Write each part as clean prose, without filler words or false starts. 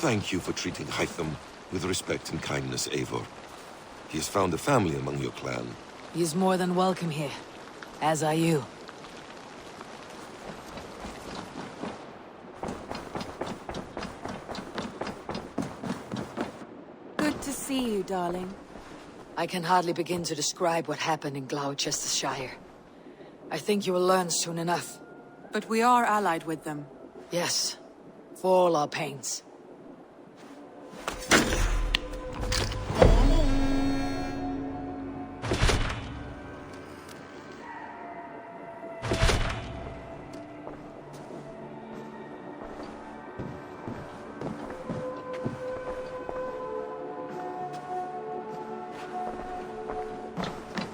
thank you for treating Hytham with respect and kindness, Eivor. He has found a family among your clan. He is more than welcome here, as are you. Good to see you, darling. I can hardly begin to describe what happened in Gloucestershire. I think you will learn soon enough. But we are allied with them. Yes, for all our pains.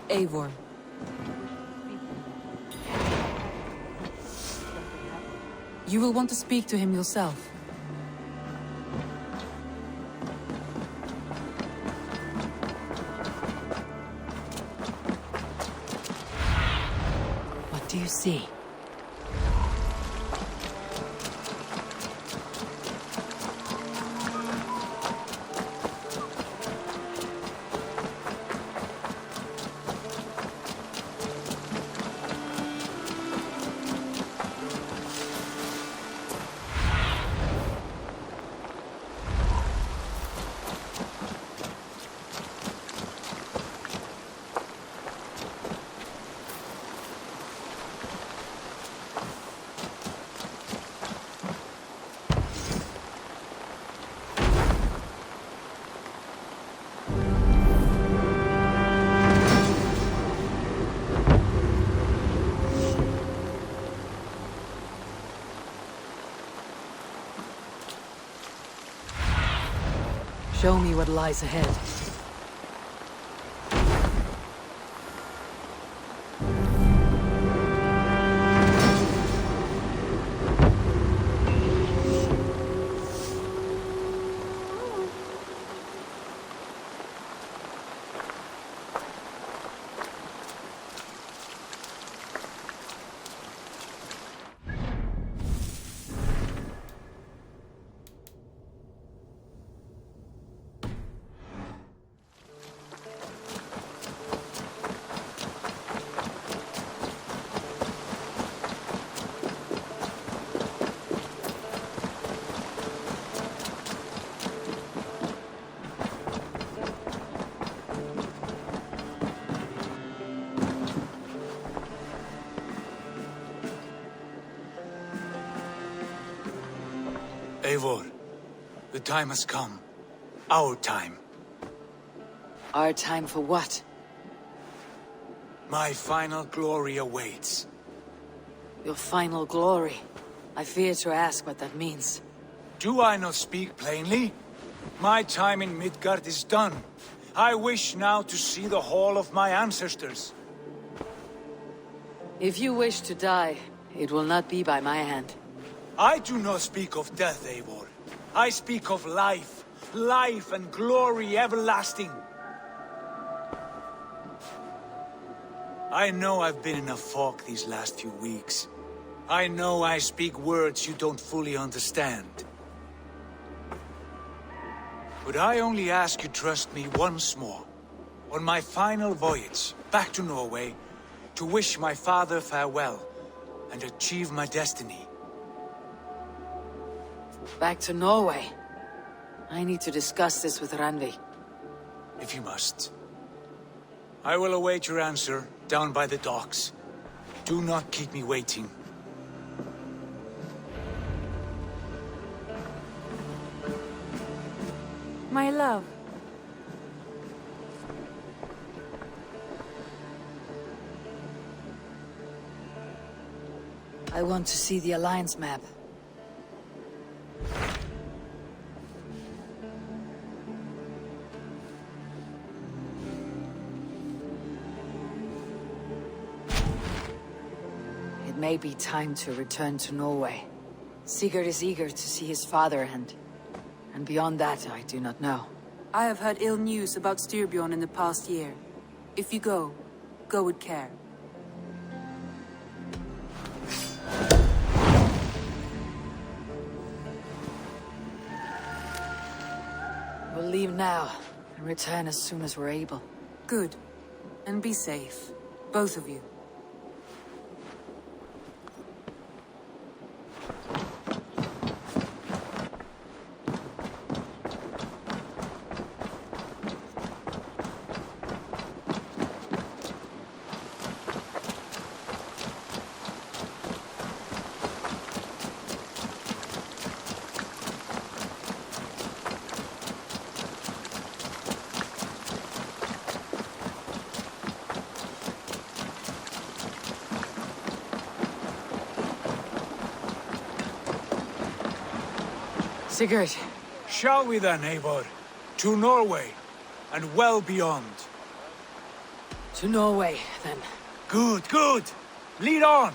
Eivor. You will want to speak to him yourself. What do you see? Show me what lies ahead. Eivor, the time has come. Our time. Our time for what? My final glory awaits. Your final glory. I fear to ask what that means. Do I not speak plainly? My time in Midgard is done. I wish now to see the hall of my ancestors. If you wish to die, it will not be by my hand. I do not speak of death, Eivor. I speak of life. Life and glory everlasting. I know I've been in a fog these last few weeks. I know I speak words you don't fully understand. But I only ask you trust me once more. On my final voyage back to Norway, to wish my father farewell and achieve my destiny. Back to Norway. I need to discuss this with Randvi. If you must. I will await your answer down by the docks. Do not keep me waiting. My love. I want to see the Alliance map. It may be time to return to Norway. Sigurd is eager to see his father, and beyond that, I do not know. I have heard ill news about Styrbjorn in the past year. If you go, go with care. We'll leave now, and return as soon as we're able. Good. And be safe. Both of you. Sigurd, Shall we then, Eivor? To Norway, and well beyond. to Norway, then. Good, good! Lead on!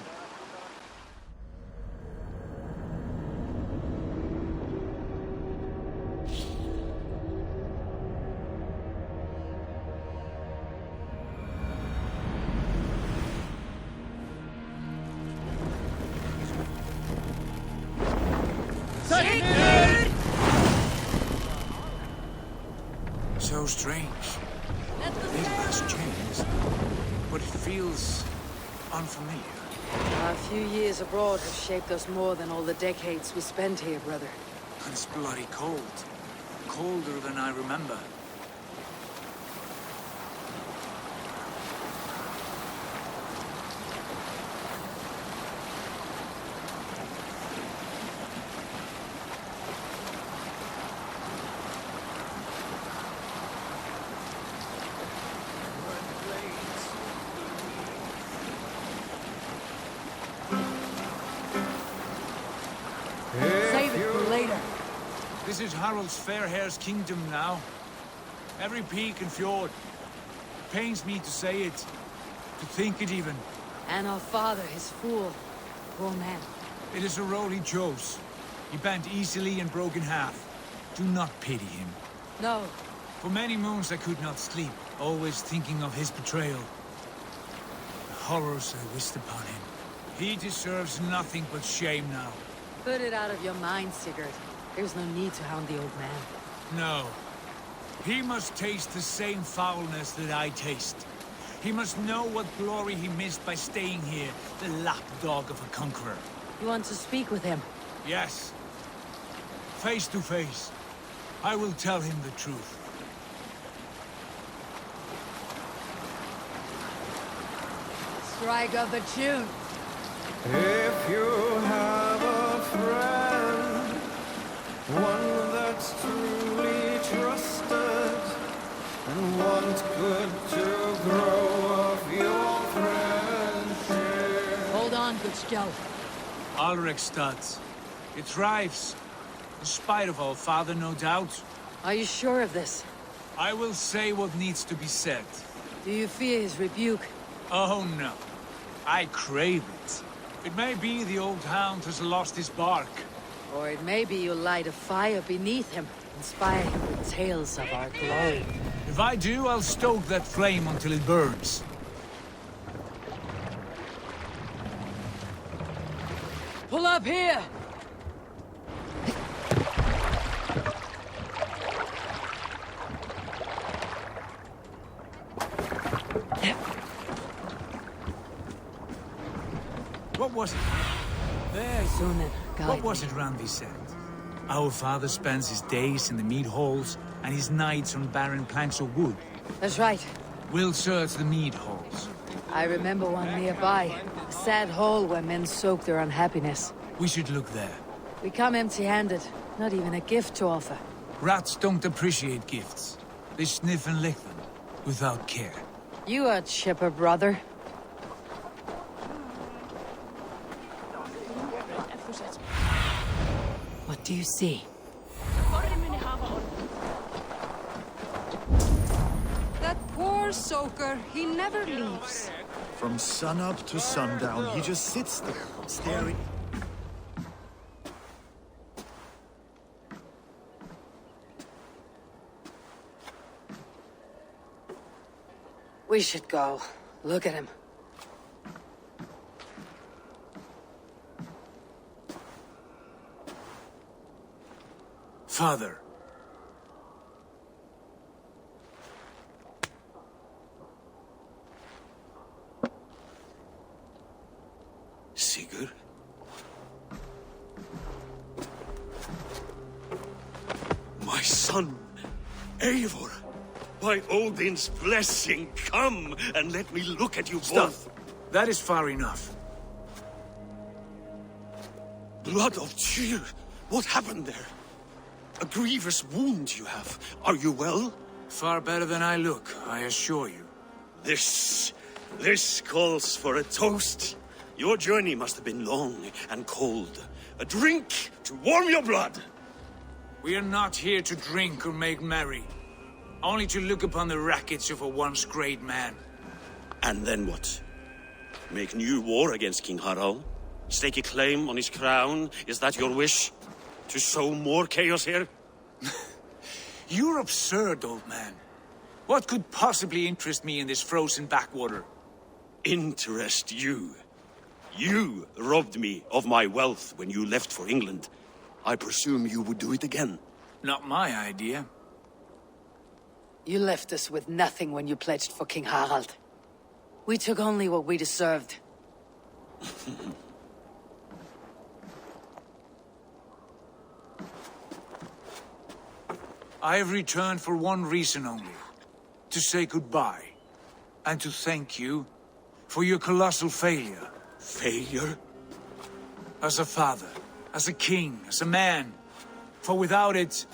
So strange. Little has changed, but it feels unfamiliar. A few years abroad have shaped us more than all the decades we spent here, brother. And it's bloody cold. Colder than I remember. Save it for later. This is Harald's fair hair's kingdom now. Every peak and fjord. Pains me to say it, to think it even. And our father, his fool. Poor man. It is a role he chose. He bent easily and broke in half. Do not pity him. No, For many moons I could not sleep, always thinking of his betrayal. The horrors I wished upon him. He deserves nothing but shame now. put it out of your mind, Sigurd. There's no need to hound the old man. No. He must taste the same foulness that I taste. He must know what glory he missed by staying here, the lapdog of a conqueror. You want to speak with him? Yes. Face to face. I will tell him the truth. Strike up a tune. If you have a friend, one that's truly trusted, and want good to grow of your friendship. Hold on, good Skjald. Alrekstad. It thrives. In spite of all, father, no doubt. Are you sure of this? I will say what needs to be said. Do you fear his rebuke? Oh no. I crave it. It may be the old hound has lost his bark. Or it may be you'll light a fire beneath him, inspire him with tales of our glory. If I do, I'll stoke that flame until it burns. Pull up here! What was it? There. Soon then, guide What was me. it Randvi said? Our father spends his days in the mead halls and his nights on barren planks of wood. That's right. We'll search the mead halls. I remember one nearby. A sad hole where men soak their unhappiness. We should look there. We come empty-handed. Not even a gift to offer. Rats don't appreciate gifts. They sniff and lick them, without care. You a chipper, brother. What do you see? That poor soaker, he never leaves. From sunup to sundown, he just sits there, staring. We should go. Look at him. Father. son, Eivor. By Odin's blessing, come and let me look at you both. That is far enough. Blood of Tyr, what happened there? A grievous wound you have. Are you well? Far better than I look, I assure you. This calls for a toast. Your journey must have been long and cold. A drink to warm your blood. We are not here to drink or make merry. Only to look upon the rackets of a once great man. And then what? Make new war against King Harald? Stake a claim on his crown? Is that your wish? To sow more chaos here? You're absurd, old man. What could possibly interest me in this frozen backwater? Interest you? You robbed me of my wealth when you left for England. I presume you would do it again. Not my idea. You left us with nothing when you pledged for King Harald. We took only what we deserved. I have returned for one reason only. To say goodbye. And to thank you for your colossal failure. Failure? As a father, as a king, as a man. For without it,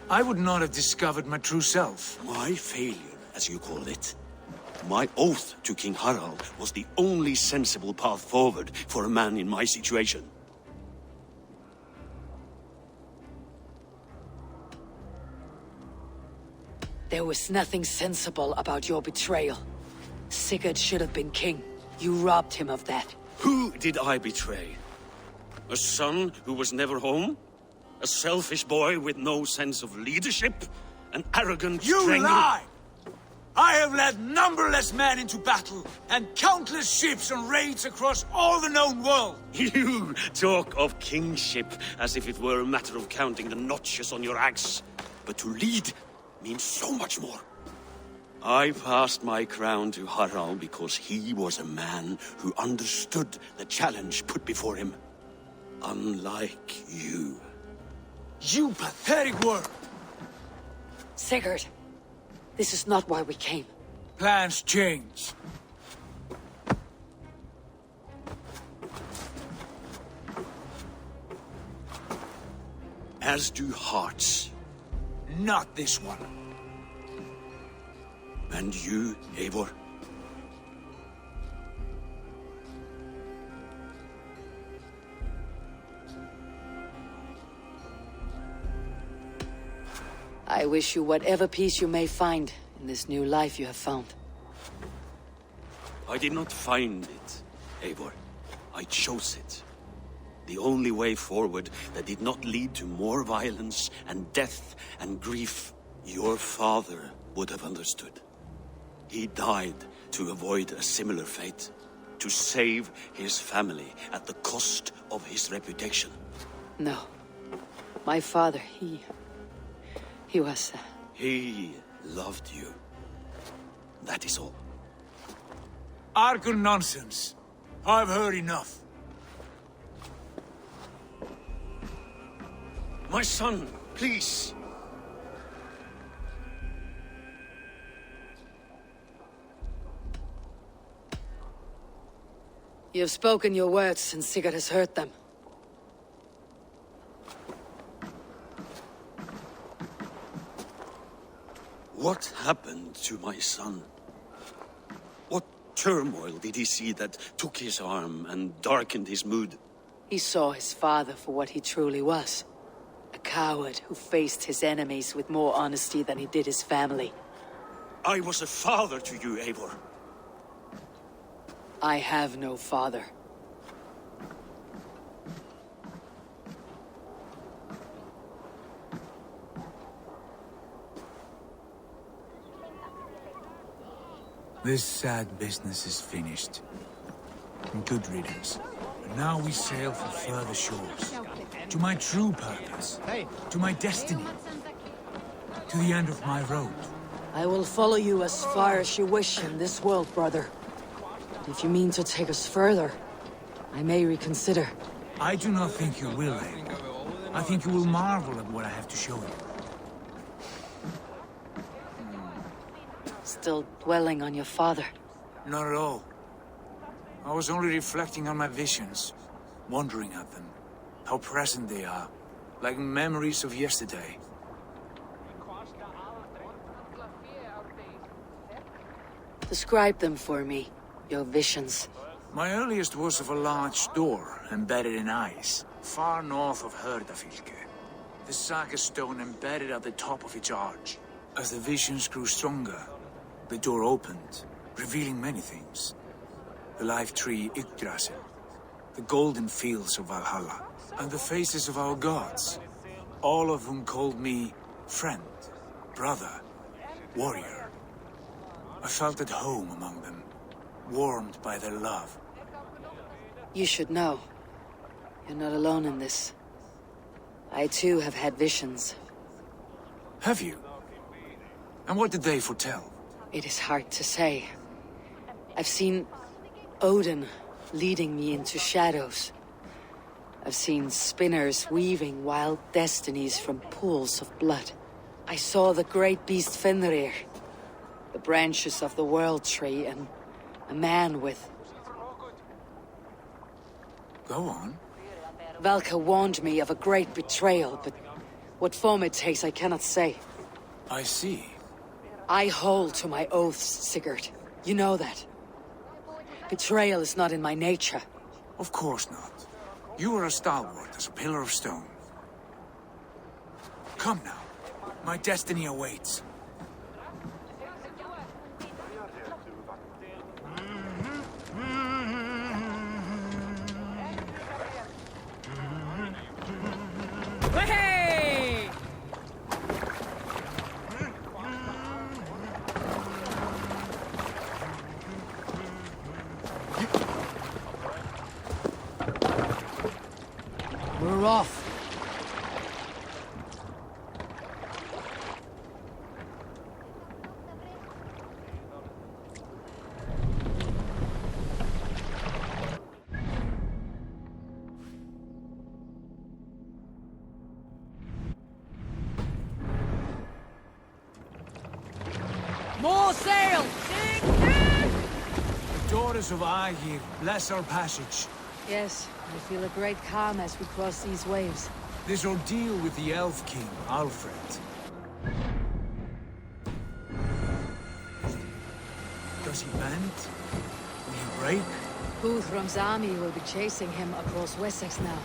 I would not have discovered my true self. My failure, as you call it. My oath to King Harald was the only sensible path forward for a man in my situation. There was nothing sensible about your betrayal. Sigurd should have been king. You robbed him of that. Who did I betray? A son who was never home? A selfish boy with no sense of leadership? An arrogant You strangler? lie! I have led numberless men into battle, and countless ships on raids across all the known world. You talk of kingship as if it were a matter of counting the notches on your axe. But to lead means so much more. I passed my crown to Harald because he was a man who understood the challenge put before him. Unlike you. You pathetic worm! Sigurd, this is not why we came. Plans change. As do hearts. Not this one. And you, Eivor? I wish you whatever peace you may find in this new life you have found. I did not find it, Eivor. I chose it. The only way forward that did not lead to more violence and death and grief. Your father would have understood. He died to avoid a similar fate. To save his family at the cost of his reputation. No. My father, he was... He loved you. That is all. Argon nonsense. I've heard enough. My son, please. You have spoken your words, and Sigurd has heard them. What happened to my son? What turmoil did he see that took his arm and darkened his mood? He saw his father for what he truly was. A coward who faced his enemies with more honesty than he did his family. I was a father to you, Eivor. I have no father. This sad business is finished. Good riddance. And now we sail for further shores. To my true purpose. To my destiny. To the end of my road. I will follow you as far as you wish in this world, brother. If you mean to take us further, I may reconsider. I do not think you will, Eivor. I think you will marvel at what I have to show you. still dwelling on your father. Not at all. I was only reflecting on my visions, wondering at them. How present they are, like memories of yesterday. Describe them for me, your visions. My earliest was of a large door embedded in ice, far north of Herdafylke. The saga stone embedded at the top of its arch. As the visions grew stronger, the door opened, revealing many things. The life tree Yggdrasil, the golden fields of Valhalla, and the faces of our gods, all of whom called me friend, brother, warrior. I felt at home among them, warmed by their love. You should know. You're not alone in this. I too have had visions. Have you? And what did they foretell? It is hard to say. I've seen Odin leading me into shadows. I've seen spinners weaving wild destinies from pools of blood. I saw the great beast Fenrir, the branches of the World Tree, and a man with... Go on. Valka warned me of a great betrayal, but what form it takes I cannot say. I see. I hold to my oaths, Sigurd. You know that. Betrayal is not in my nature. Of course not. You are as stalwart as a pillar of stone. Come now. My destiny awaits. Hey! We're off. More sail! The daughters of Aegir, bless our passage. Yes, I feel a great calm as we cross these waves. This ordeal with the Elf King, Alfred. Does he bend? Will he break? Guthrum's army will be chasing him across Wessex now.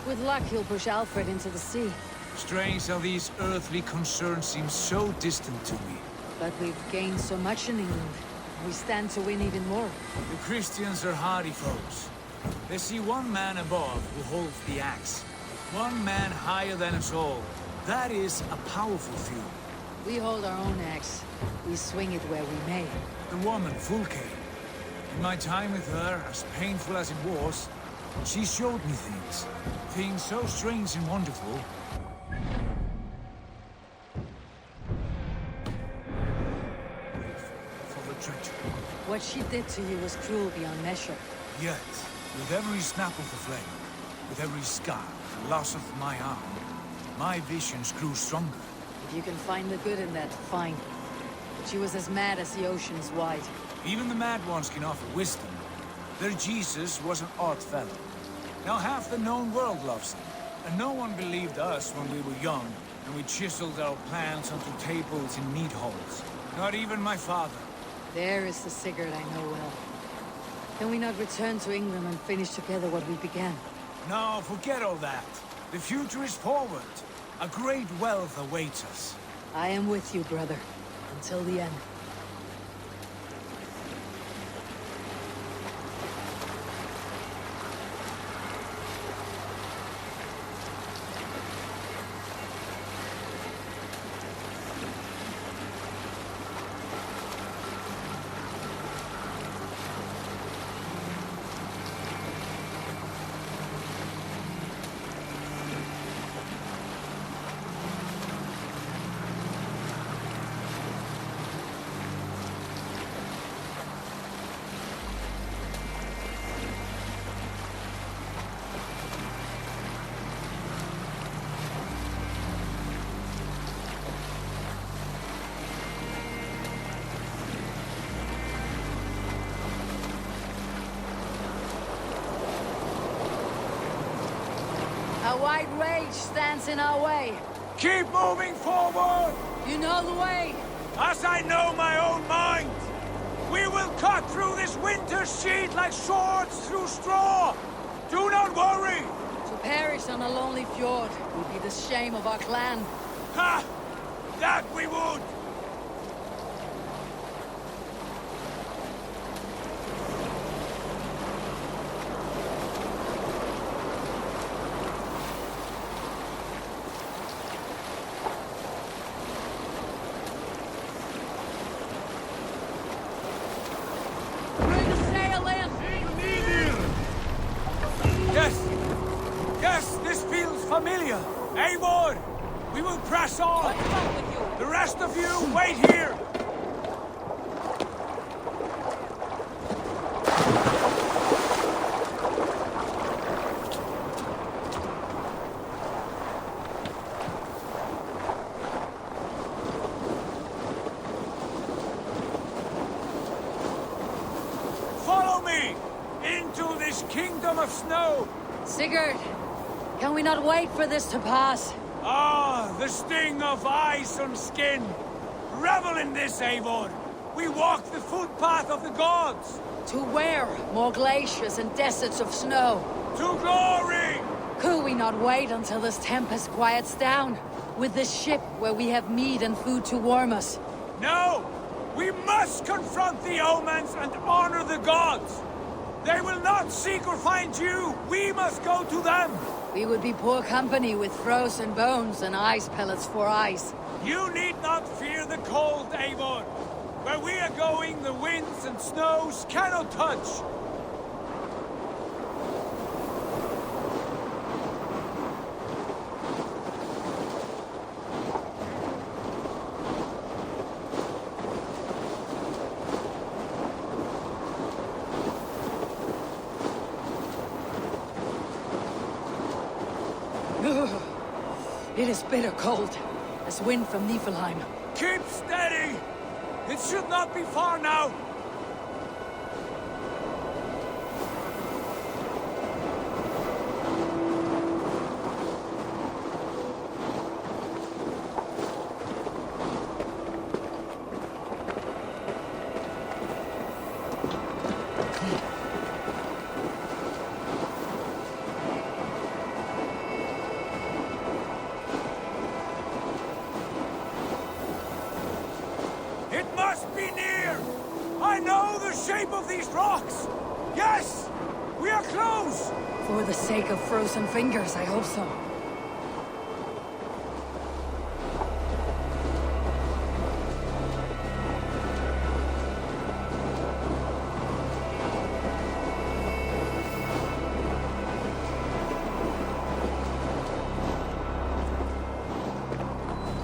With luck, he'll push Alfred into the sea. Strange how these earthly concerns seem so distant to me. But we've gained so much in England. We stand to win even more. The Christians are hardy foes. They see one man above who holds the axe. One man higher than us all. That is a powerful feud. We hold our own axe. We swing it where we may. The woman, Fulke. In my time with her, as painful as it was, she showed me things. Things so strange and wonderful. For the treachery. What she did to you was cruel beyond measure. Yet, with every snap of the flame, with every scar, the loss of my arm, my visions grew stronger. If you can find the good in that, fine. But she was as mad as the ocean is wide. Even the mad ones can offer wisdom. Their Jesus was an odd fellow. Now half the known world loves him. And no one believed us when we were young, and we chiseled our plans onto tables in meat halls. Not even my father. There is the Sigurd I know well. Can we not return to England and finish together what we began? No, forget all that. The future is forward. A great wealth awaits us. I am with you, brother. Until the end. a white rage stands in our way. Keep moving forward! You know the way. As I know my own mind! We will cut through this winter sheet like swords through straw! Do not worry! To perish on a lonely fjord would be the shame of our clan. Ha! That we would! Bring a sail in! Yes! Yes, this feels familiar! Eivor! We will press on! What's up with you? The rest of you, wait here! Follow me! Into this kingdom of snow! Sigurd, can we not wait for this to pass? Ah, the sting of ice on skin! Revel in this, Eivor! We walk the footpath of the gods! To where? More glaciers and deserts of snow. To glory! Could we not wait until this tempest quiets down? With this ship where we have meat and food to warm us? No! We must confront the omens and honor the gods! They will not seek or find you! We must go to them! We would be poor company with frozen bones and ice pellets for eyes. You need not fear the cold, Eivor! Where we are going, the winds and snows cannot touch! It is bitter cold, as wind from Niflheim. Keep steady! It should not be far now! It must be near! I know the shape of these rocks! Yes! We are close! For the sake of frozen fingers, I hope so.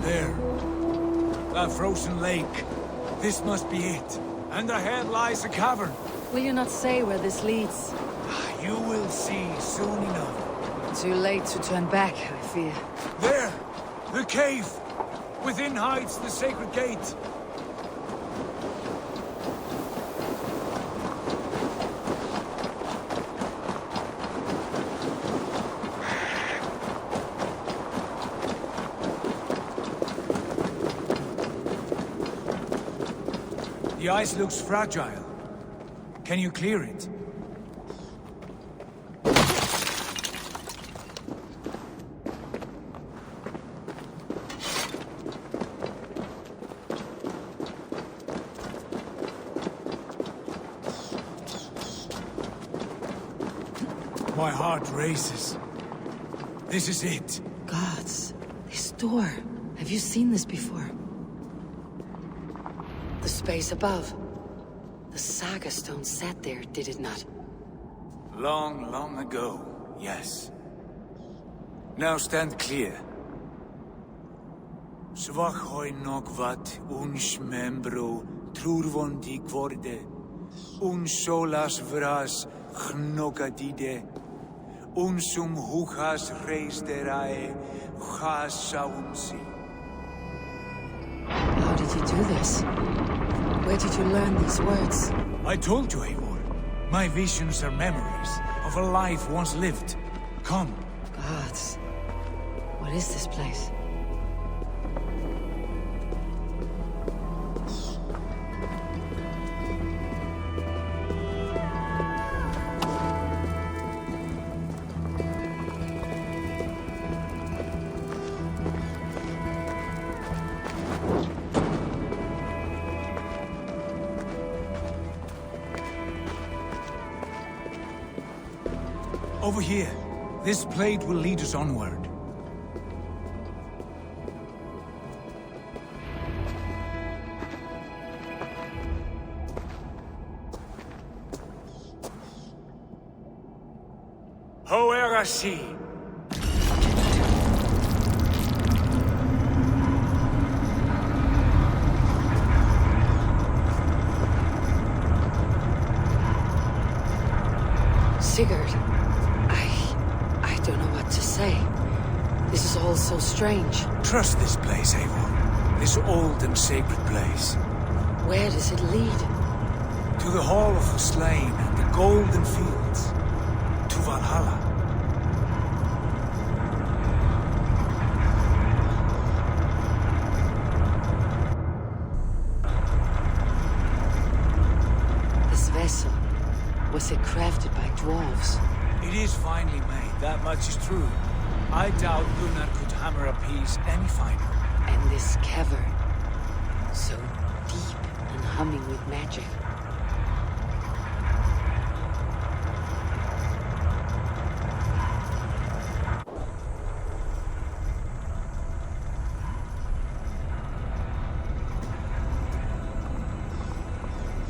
There. That frozen lake. This must be it. And ahead lies a cavern. Will you not say where this leads? You will see soon enough. Too late to turn back, I fear. There! The cave! Within hides the sacred gate. The ice looks fragile. Can you clear it? My heart races. This is it. Gods, this door. Have you seen this before? The space above. The Saga stone sat there, did it not? Long, long ago, yes. Now stand clear. Svachoi nokvat uns membro trurvondi kvorde, solas vras gnokadide, unsum huchas reisterae chasaunsi. How did you do this? Where did you learn these words? I told you, Eivor. My visions are memories of a life once lived. Come. Gods, What is this place? Over here. This blade will lead us onward. Hoerasi! Sigurd, I don't know what to say. This is all so strange. Trust this place, Eivor. This old and sacred place. Where does it lead? To the Hall of the Slain and the Golden Fields. To Valhalla. This vessel, was it crafted by dwarves? It is finely made, that much is true. I doubt Gunnar could hammer a piece any finer. And this cavern, so deep and humming with magic.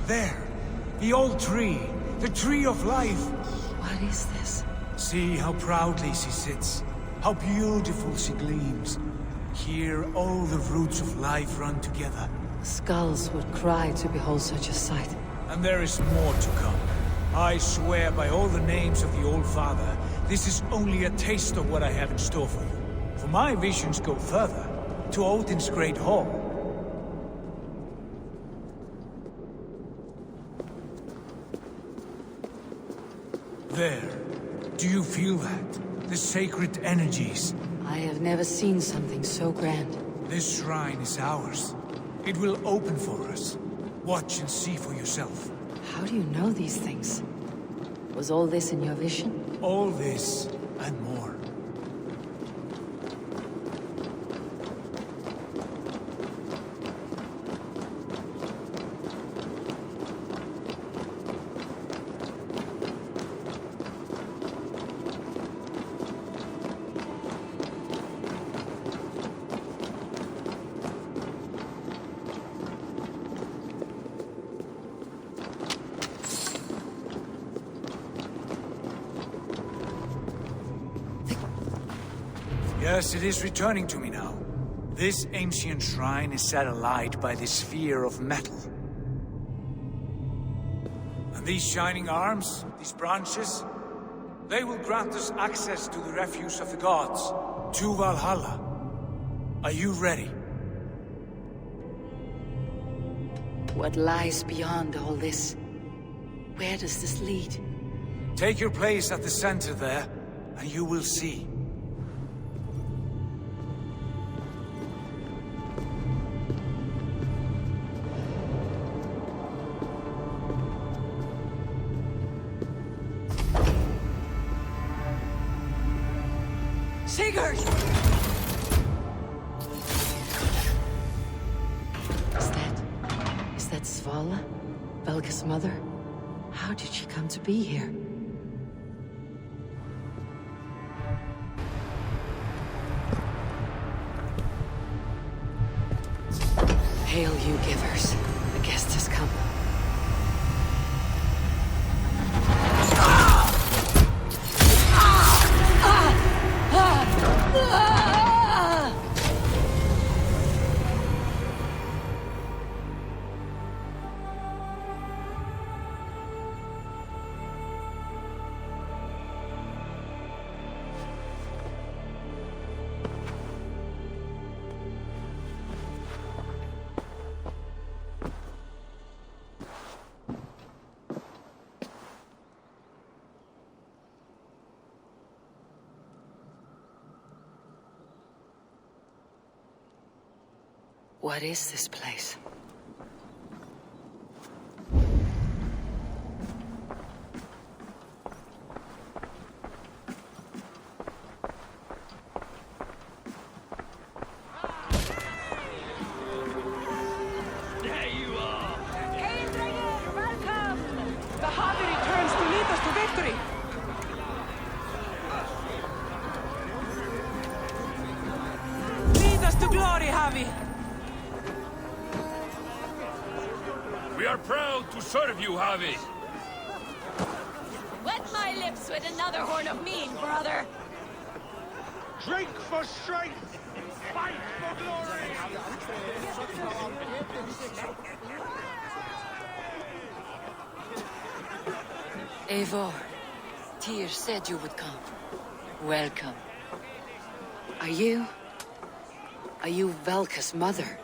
There, the old tree, the tree of life. What is this? See how proudly she sits, how beautiful she gleams. Here all the roots of life run together. Skulls would cry to behold such a sight. And there is more to come. I swear by all the names of the Old Father, this is only a taste of what I have in store for you. For my visions go further, to Odin's great hall. There. Do you feel that? The sacred energies. I have never seen something so grand. This shrine is ours. It will open for us. Watch and see for yourself. How do you know these things? Was all this in your vision? All this and more. Yes, it is returning to me now. This ancient shrine is set alight by this sphere of metal. And these shining arms, these branches, they will grant us access to the refuse of the gods, to Valhalla. Are you ready? What lies beyond all this? Where does this lead? Take your place at the center there, and you will see. Sigurd! Is that Svala? Belga's mother? How did she come to be here? Hail, you givers. The guest has come. What is this place? We are proud to serve you, Javi. Wet my lips with another horn of mead, brother. Drink for strength! Fight for glory! Eivor, Tyr said you would come. Welcome. Are you Velka's mother?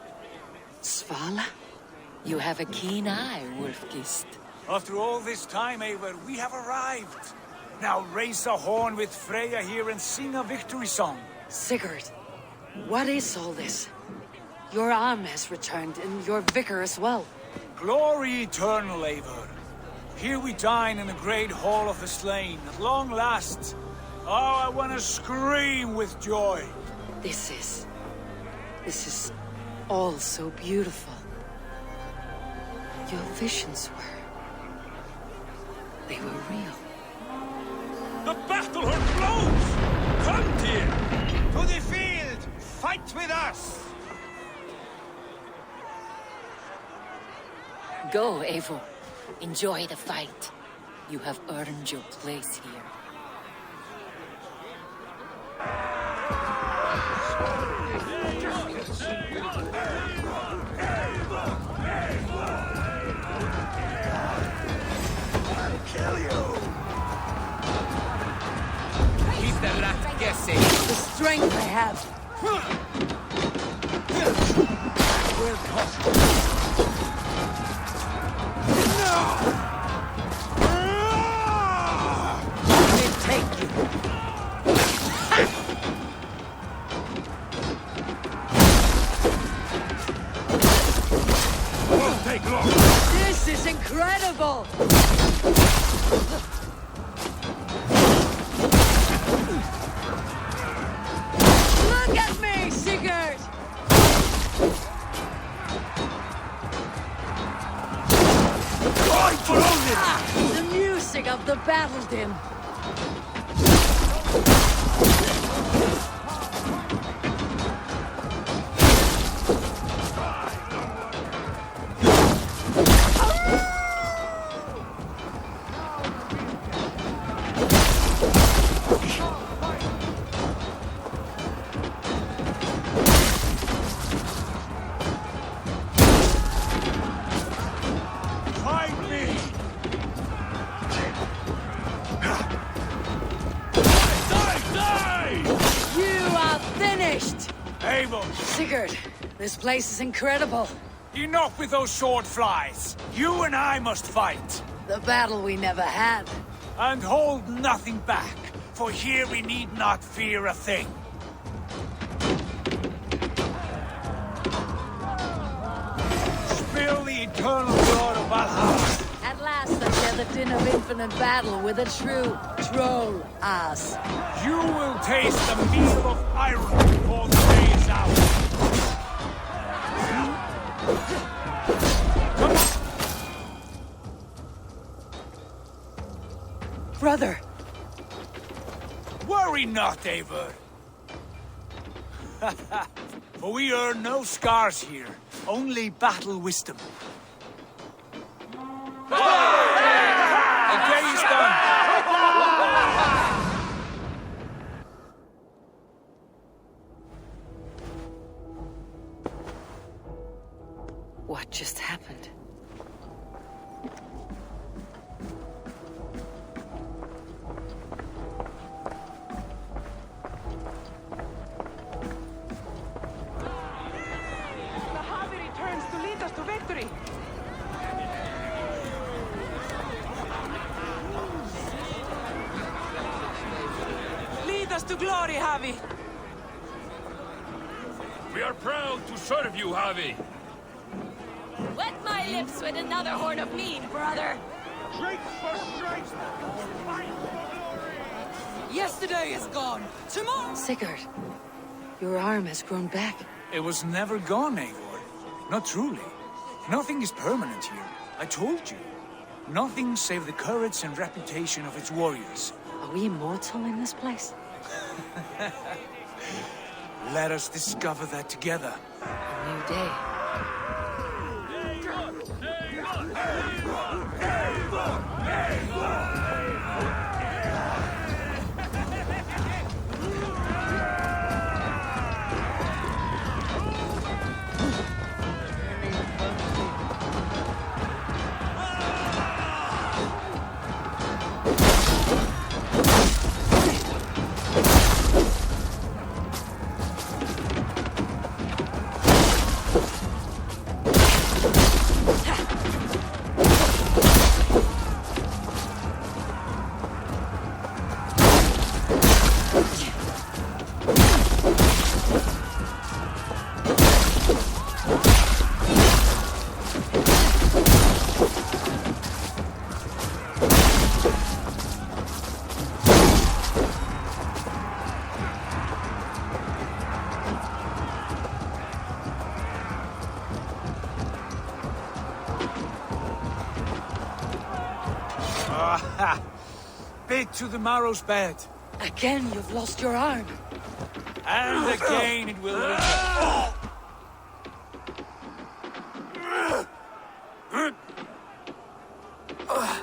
Svala? You have a keen eye, Wolfgist. After all this time, Eivor, we have arrived. Now raise a horn with Freya here and sing a victory song. Sigurd, what is all this? Your arm has returned, and your vicar as well. Glory eternal, Eivor. Here we dine in the great hall of the slain, at long last. Oh, I want to scream with joy. This is all so beautiful. Your visions they were real. The battle horn blows! Come, Tyr! To the field! Fight with us! Go, Eivor. Enjoy the fight. You have earned your place here. I'll kill you! Keep the rat guessing. The strength I have. Will come. Let me take you. Won't take long. This is incredible! Look at me, Sigurd! Fight for Odin! The music of the battle din. Fight me! Die! You are finished! Eivor, Sigurd, this place is incredible. enough with those sword flies. You and I must fight. The battle we never had. And hold nothing back, for here we need not fear a thing. Spill the eternal blood of Valhalla. At last I share the din of infinite battle with a true troll ass. You will taste the meal of iron before the day is out. Brother, Worry not, Eivor. For we earn no scars here, only battle wisdom. The day is done. what just happened? The Javi returns to lead us to victory. Lead us to glory, Javi. We are are proud to serve you, Javi. Wet my lips with another horn of mead, brother. Drink for strength! Fight for glory! Yesterday is gone. Tomorrow... Sigurd, your arm has grown back. It was never gone, Eivor. Not truly. Nothing is permanent here. I told you. Nothing save the courage and reputation of its warriors. Are we immortal in this place? Let us discover that together. A new day. Bit to the marrow's bed. Again, you've lost your arm. And again it will return.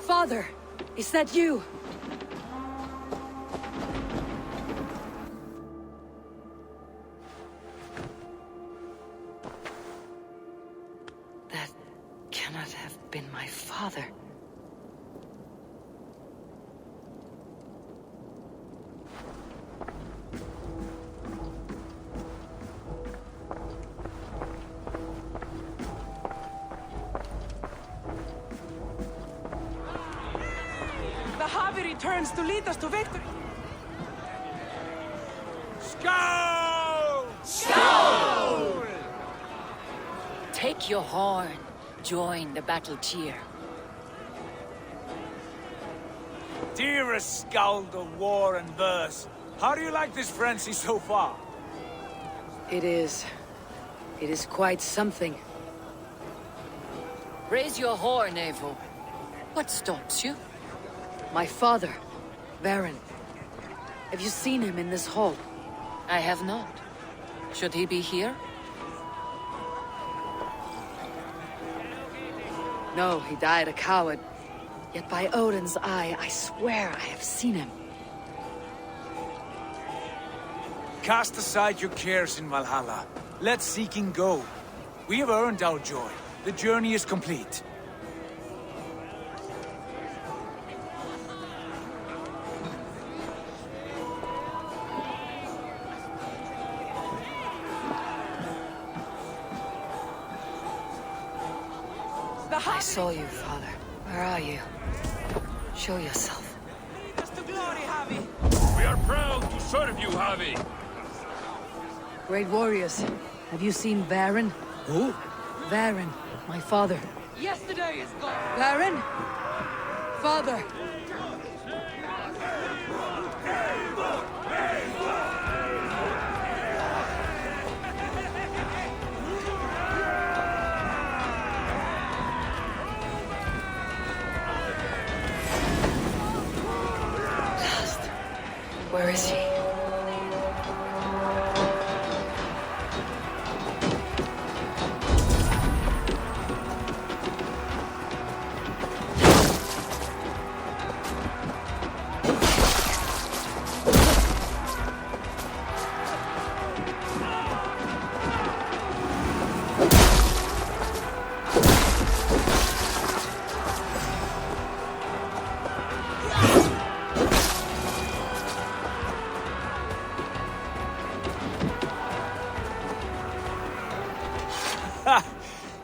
Father, is that you? That cannot have been my father. Returns to lead us to victory. Skull! Skull! Take your horn. Join the battle cheer. Dearest Skald of war and verse, how do you like this frenzy so far? It is quite something. Raise your horn, Eivor. What stops you? My father, Baron. Have you seen him in this hall? I have not. Should he be here? No, he died a coward. Yet by Odin's eye, I swear I have seen him. Cast aside your cares in Valhalla. Let seeking go. We have earned our joy. The journey is complete. I saw you, father. Where are you? Show yourself. Lead us to glory, Javi. We are proud to serve you, Javi. Great warriors, have you seen Baron? Who? Baron, my father. Yesterday is gone. Baron? Father! Lost. Where is he?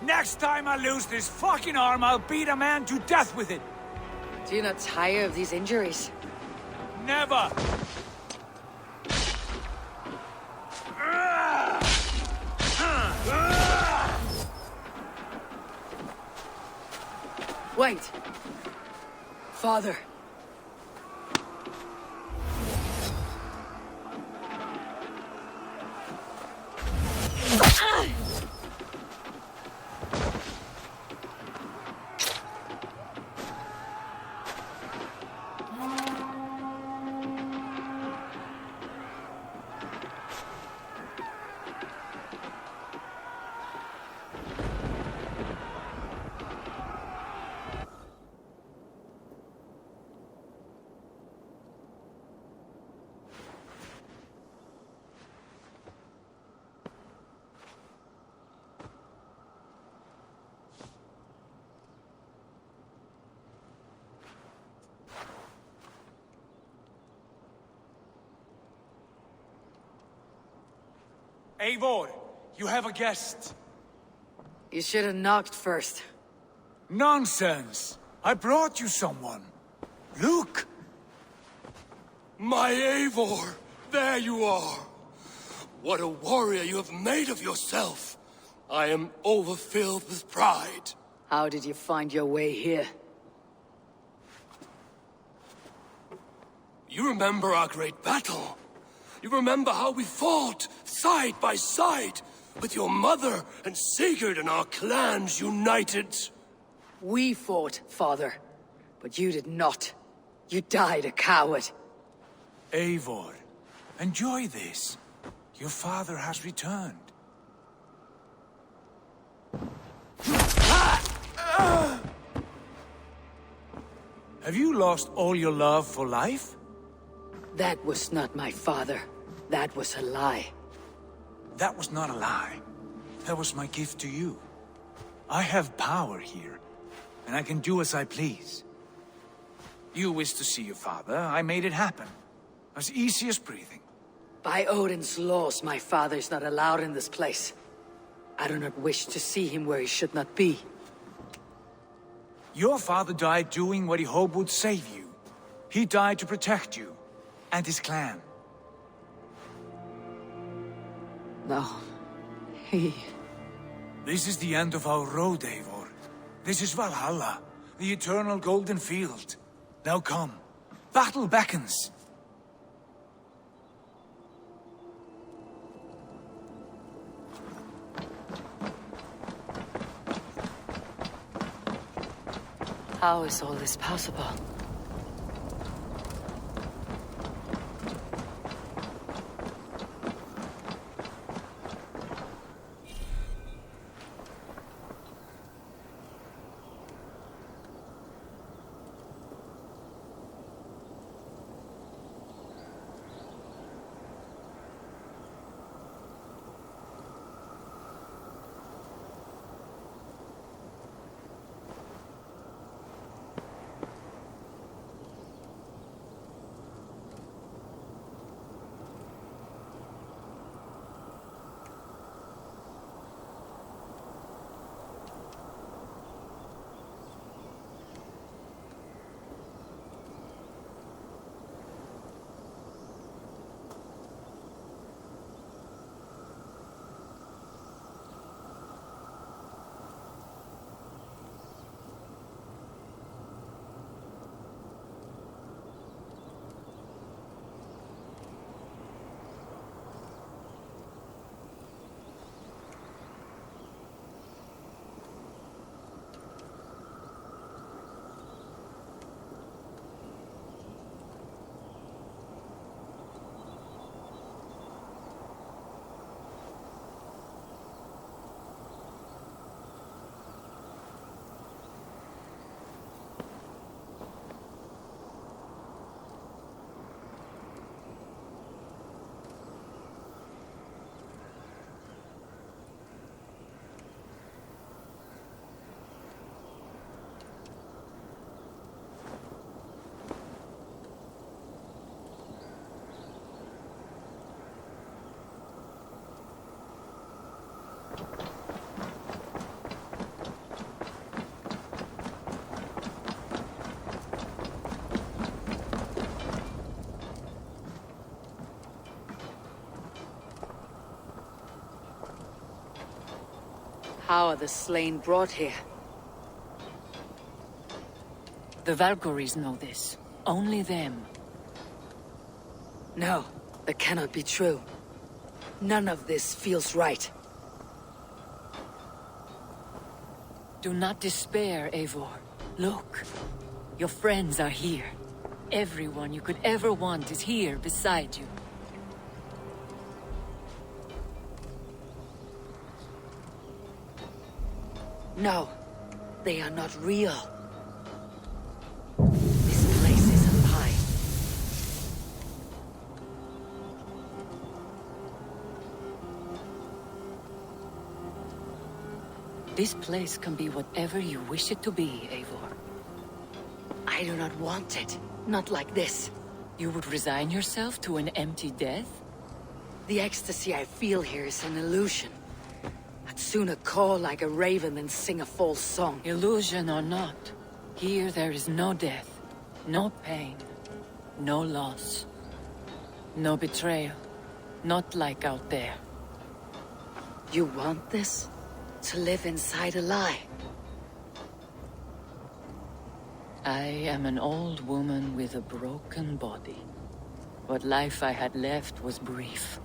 Next time I lose this fucking arm, I'll beat a man to death with it. Do you not tire of these injuries? Never! Wait! Father. Eivor, you have a guest. You should have knocked first. Nonsense! I brought you someone. Look! My Eivor! There you are! What a warrior you have made of yourself! I am overfilled with pride. How did you find your way here? You remember our great battle? You remember how we fought, side by side, with your mother and Sigurd and our clans united? We fought, father. But you did not. You died a coward. Eivor, enjoy this. Your father has returned. Have you lost all your love for life? That was not my father. That was a lie. That was not a lie. That was my gift to you. I have power here, and I can do as I please. You wished to see your father, I made it happen. As easy as breathing. By Odin's laws, my father is not allowed in this place. I do not wish to see him where he should not be. Your father died doing what he hoped would save you. He died to protect you, and his clan. No, he... This is the end of our road, Eivor. This is Valhalla, the eternal golden field. Now come, battle beckons. How is all this possible? How are the slain brought here? The Valkyries know this. Only them. No, that cannot be true. None of this feels right. Do not despair, Eivor. Look. Your friends are here. Everyone you could ever want is here beside you. No, they are not real. This place is a lie. This place can be whatever you wish it to be, Eivor. I do not want it. Not like this. You would resign yourself to an empty death? The ecstasy I feel here is an illusion. I'd sooner call like a raven than sing a false song. Illusion or not, here there is no death, no pain, no loss, no betrayal, not like out there. You want this? To live inside a lie? I am an old woman with a broken body. What life I had left was brief.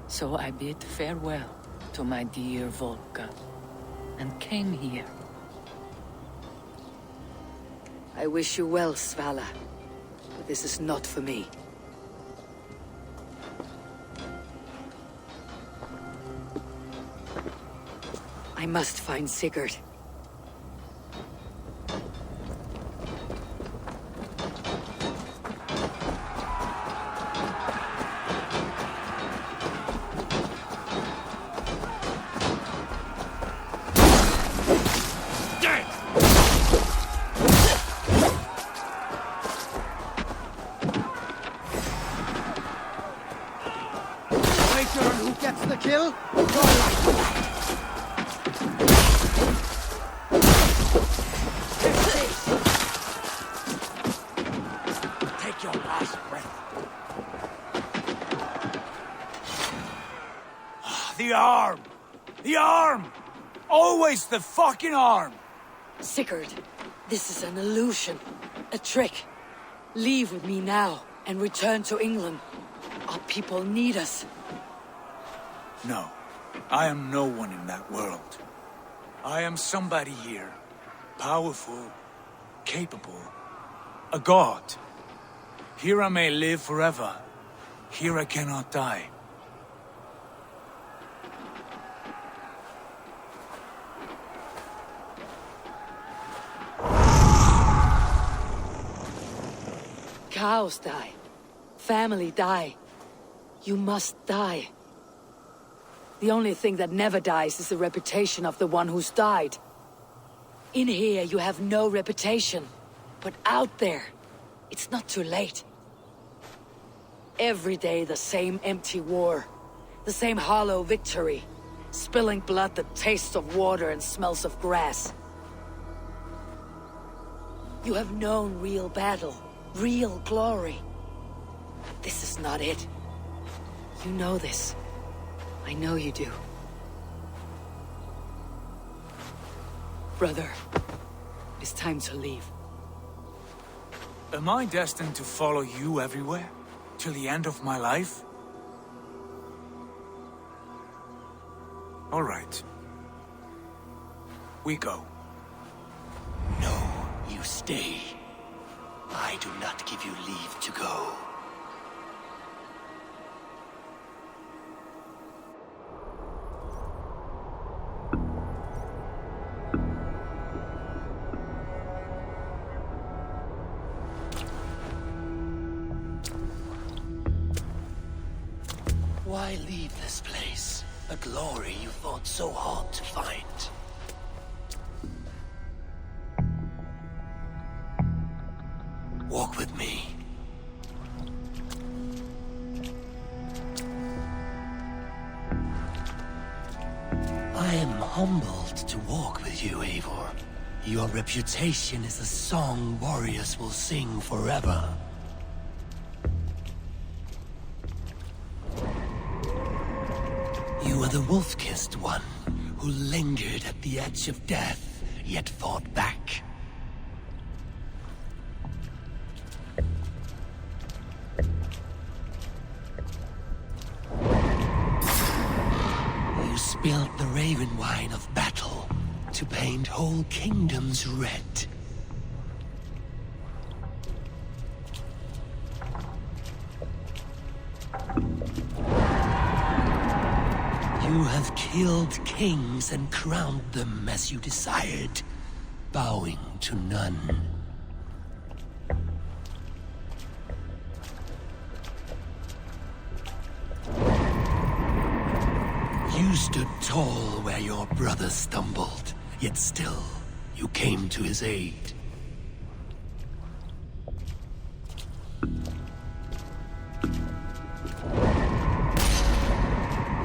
So I bid farewell to my dear Volka, and came here. I wish you well, Svala, but this is not for me. I must find Sigurd. Who gets the kill? Your life. Take your last breath. The arm! The arm! Always the fucking arm! Sigurd, this is an illusion. A trick. Leave with me now and return to England. Our people need us. No, I am no one in that world. I am somebody here. Powerful, capable, a god. Here I may live forever. Here I cannot die. Cows die. Family die. You must die. The only thing that never dies is the reputation of the one who's died. In here, you have no reputation. But out there, it's not too late. Every day, the same empty war. The same hollow victory. Spilling blood that tastes of water and smells of grass. You have known real battle. Real glory. But this is not it. You know this. I know you do. Brother, it's time to leave. Am I destined to follow you everywhere? Till the end of my life? All right. We go. No, you stay. I do not give you leave to go. Why leave this place? A glory you thought so hard to find. Walk with me. I am humbled to walk with you, Eivor. Your reputation is a song warriors will sing forever. You are the wolf-kissed one, who lingered at the edge of death, yet fought back. built the Raven Wine of Battle to paint whole kingdoms red. You have killed kings and crowned them as you desired, bowing to none. You stood tall where your brother stumbled, yet still, you came to his aid.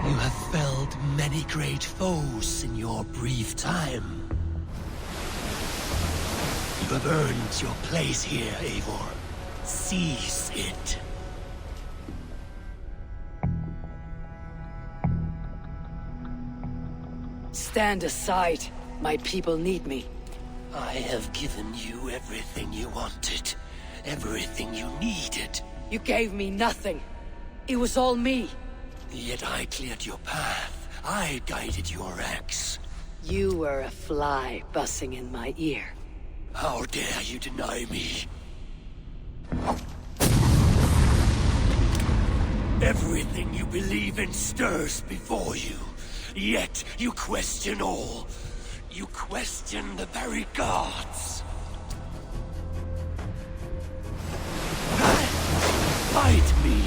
You have felled many great foes in your brief time. You have earned your place here, Eivor. Seize it. Stand aside. My people need me. I have given you everything you wanted. Everything you needed. You gave me nothing. It was all me. Yet I cleared your path. I guided your axe. You were a fly buzzing in my ear. How dare you deny me? Everything you believe in stirs before you. Yet you question all. You question the very gods. Fight me.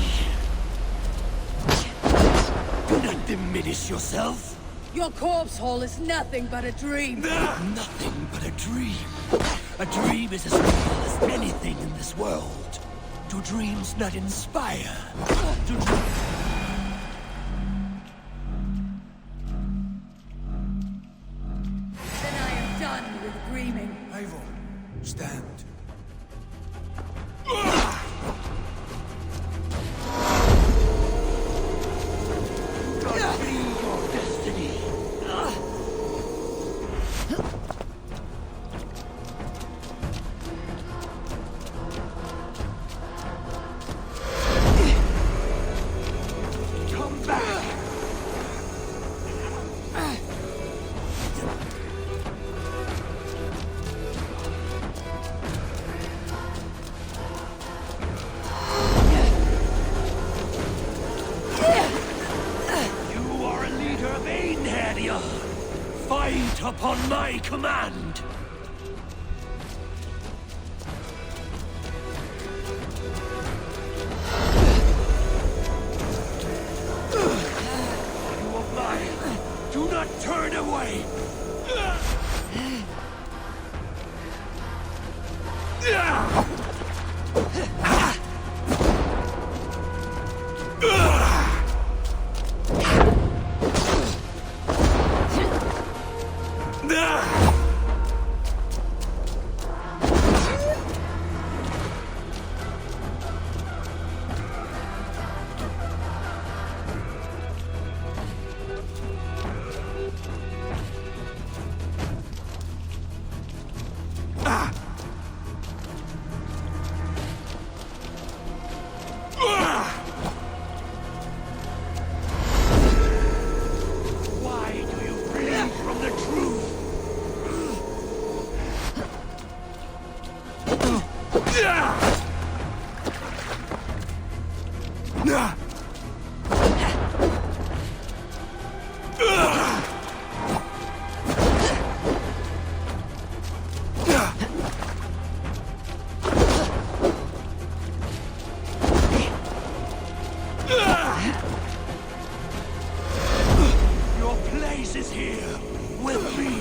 Do not diminish yourself. Your corpse hole is nothing but a dream. Nothing but a dream. A dream is as real as anything in this world. Do dreams not inspire? Then I am done with dreaming. Eivor, stand. Be your destiny. Come back. You are a leader of Einherjar. Fight upon my command. You are mine. Do not turn away. Why do you flee from the truth? Your place is here with me.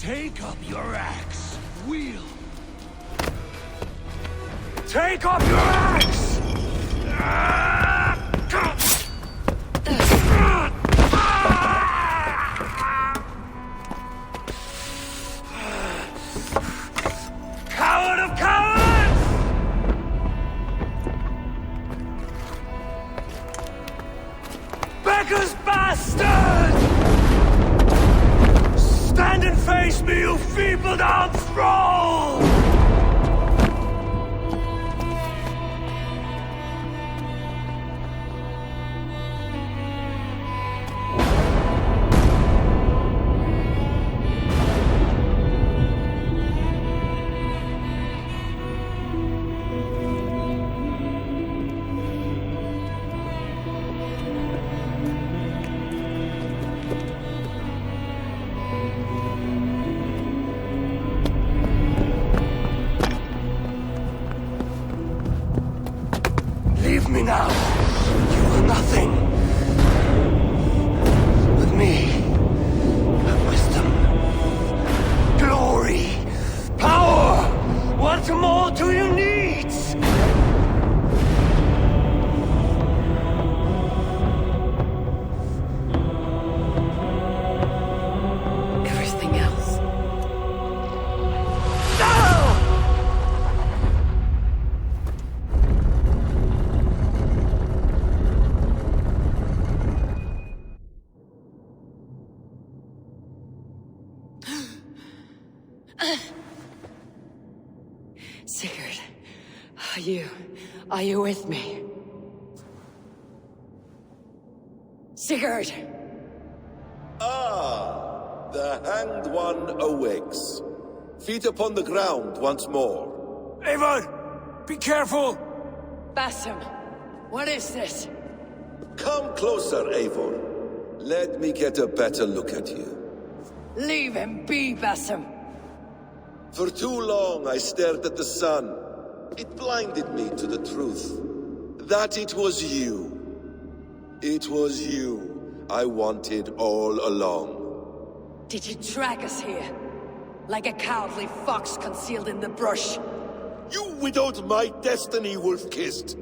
Take up your axe. Wield. Take up your axe! Coward of cowards! Beggar's bastard! Stand and face me, you feeble-down thrall! Leave me now. You are nothing. With me, have wisdom, glory, power. What more do you need? Everything else. Sigurd, are you with me? Sigurd! Ah, the hanged one awakes. Feet upon the ground once more. Eivor! Be careful! Basim, what is this? Come closer, Eivor. Let me get a better look at you. Leave him be, Basim. For too long I stared at the sun. It blinded me to the truth. That it was you. It was you I wanted all along. Did you drag us here? Like a cowardly fox concealed in the brush? You widowed my destiny, wolf-kissed.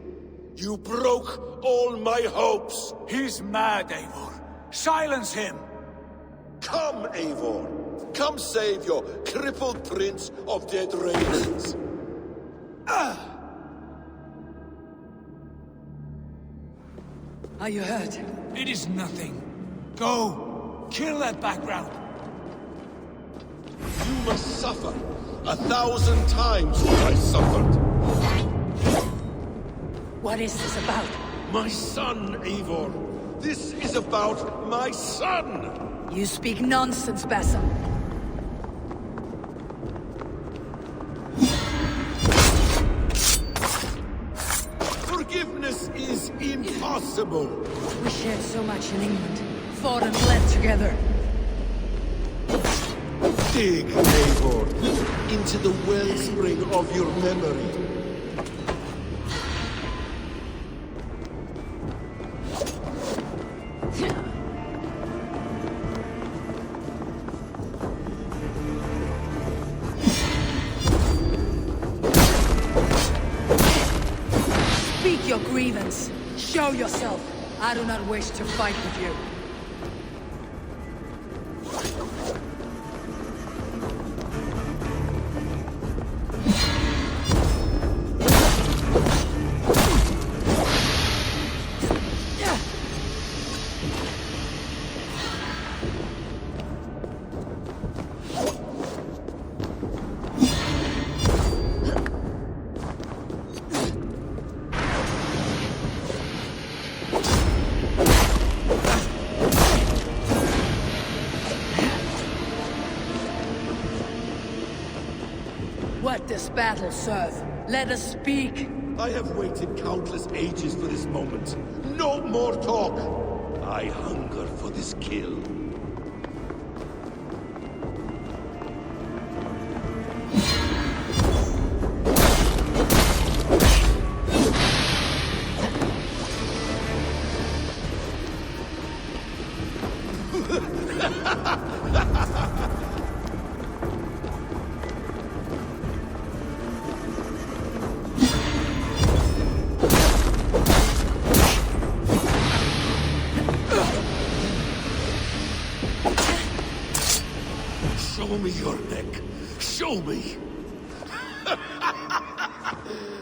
You broke all my hopes. He's mad, Eivor. Silence him! Come, Eivor. Come save your crippled prince of dead ravens. Are you hurt? It is nothing. Go. Kill that background. You must suffer 1,000 times what I suffered. What is this about? My son, Eivor. This is about my son! You speak nonsense, Basim. Forgiveness is impossible. We shared so much in England. Fought and bled together. Dig, Eivor, into the wellspring of your memory. Speak your grievance. Show yourself. I do not wish to fight with you. What does battle serve? Let us speak. I have waited countless ages for this moment. No more talk. I hunger for this kill. me your neck. Show me.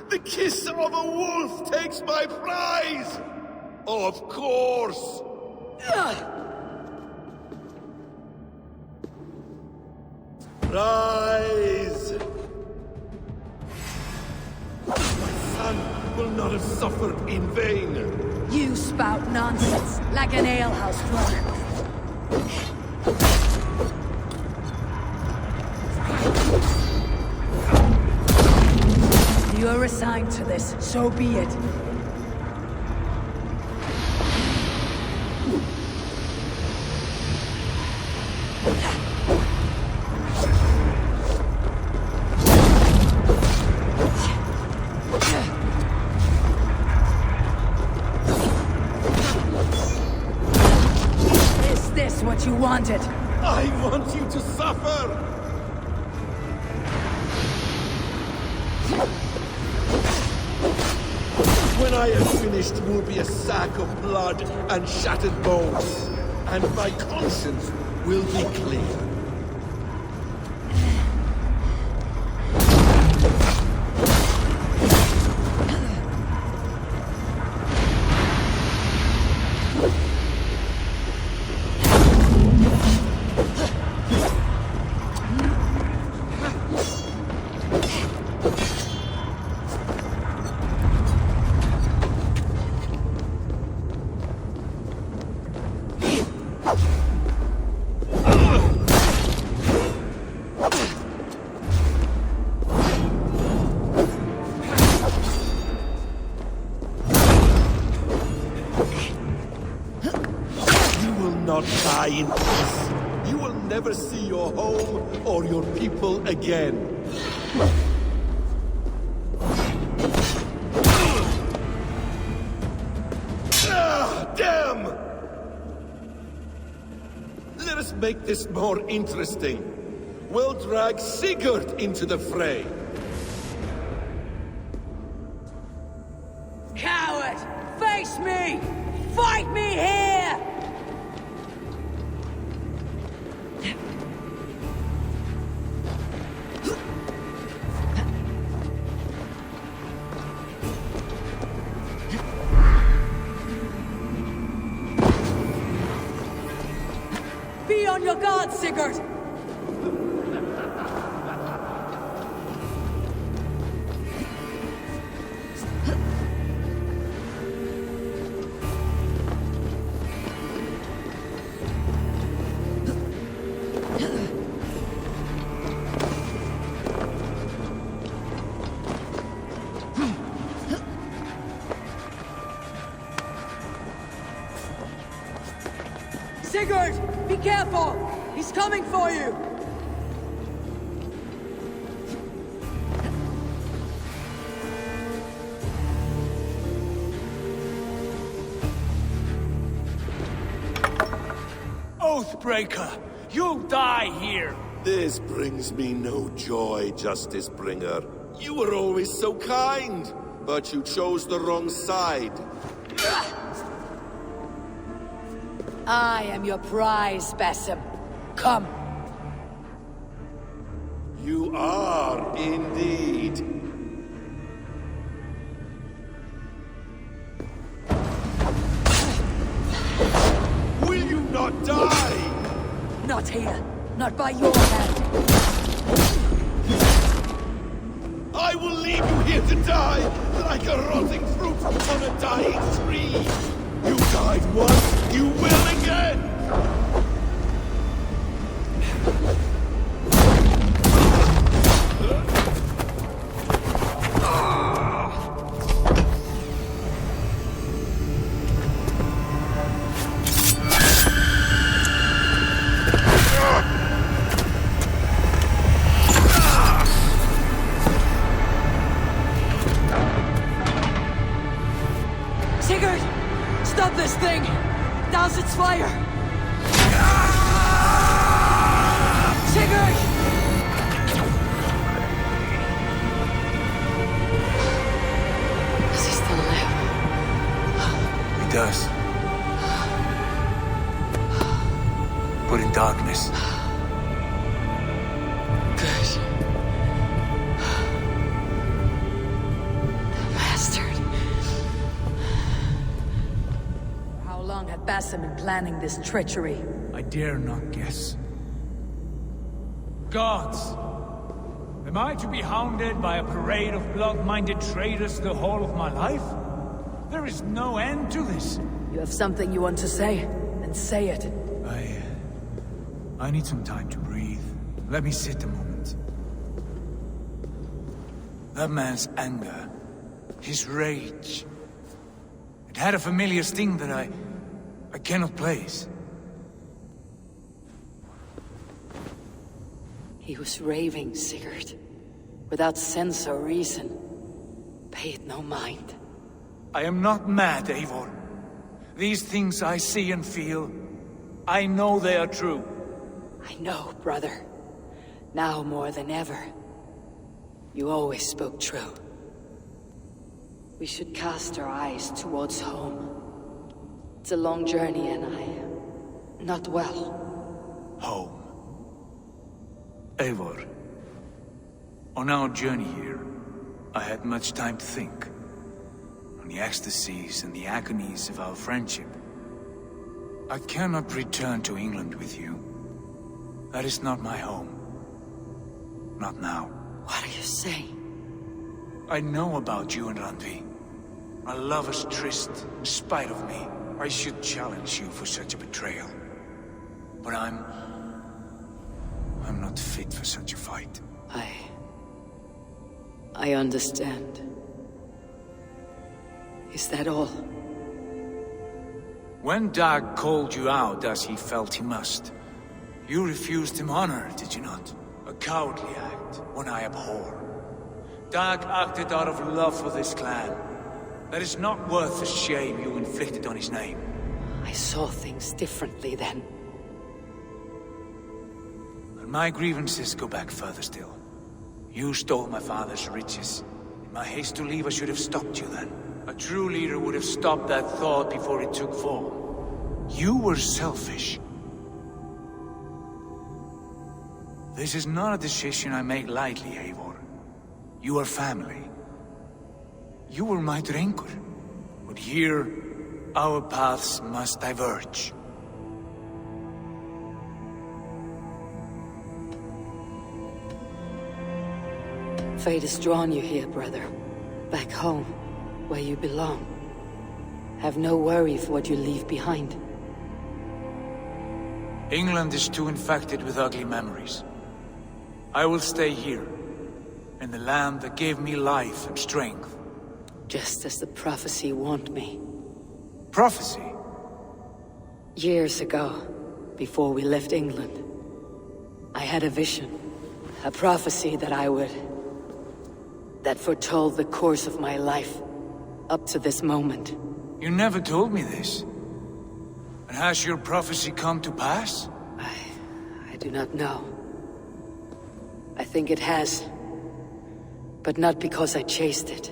The kiss of a wolf takes my prize! Of course! Rise! My son will not have suffered in vain. You spout nonsense, like an alehouse drunk. You're assigned to this, so be it. Is this what you wanted? I want you to suffer! When I am finished, you will be a sack of blood and shattered bones, and my conscience will be clear. Not die in peace. You will never see your home or your people again. Damn! Let us make this more interesting. We'll drag Sigurd into the fray. Coward! Face me! Fight me here! Be on your guard, Sigurd! Sigurd! Be careful! He's coming for you! Oathbreaker! You'll die here! This brings me no joy, Justice Bringer. You were always so kind, but you chose the wrong side. I am your prize, Basim. Come. You are indeed. Will you not die? Not here. Not by your hand. I will leave you here to die, like a rotting fruit on a dying tree. You died once, you will again! Sigurd! Stop this thing! Douse its fire! Sigurd! Does he still live? He does. But in darkness. Basim in planning this treachery? I dare not guess. Gods! Am I to be hounded by a parade of blood-minded traitors the whole of my life? There is no end to this. You have something you want to say? Then say it. I need some time to breathe. Let me sit a moment. That man's anger, his rage, it had a familiar sting that I cannot place. He was raving, Sigurd. Without sense or reason. Pay it no mind. I am not mad, Eivor. These things I see and feel, I know they are true. I know, brother. Now more than ever. You always spoke true. We should cast our eyes towards home. It's a long journey and I am not well. Home. Eivor. On our journey here, I had much time to think. On the ecstasies and the agonies of our friendship. I cannot return to England with you. That is not my home. Not now. What are you saying? I know about you and Randvi. A lover's tryst, in spite of me. I should challenge you for such a betrayal. But I'm not fit for such a fight. I understand. Is that all? When Dag called you out as he felt he must, you refused him honor, did you not? A cowardly act, one I abhor. Dag acted out of love for this clan. That is not worth the shame you inflicted on his name. I saw things differently then. And my grievances go back further still. You stole my father's riches. In my haste to leave, I should have stopped you then. A true leader would have stopped that thought before it took form. You were selfish. This is not a decision I make lightly, Eivor. You are family. You were my drengur. But here, our paths must diverge. Fate has drawn you here, brother. Back home, where you belong. Have no worry for what you leave behind. England is too infected with ugly memories. I will stay here, in the land that gave me life and strength. Just as the prophecy warned me. Prophecy? Years ago, before we left England, I had a vision. A prophecy that foretold the course of my life, up to this moment. You never told me this. And has your prophecy come to pass? I do not know. I think it has. But not because I chased it.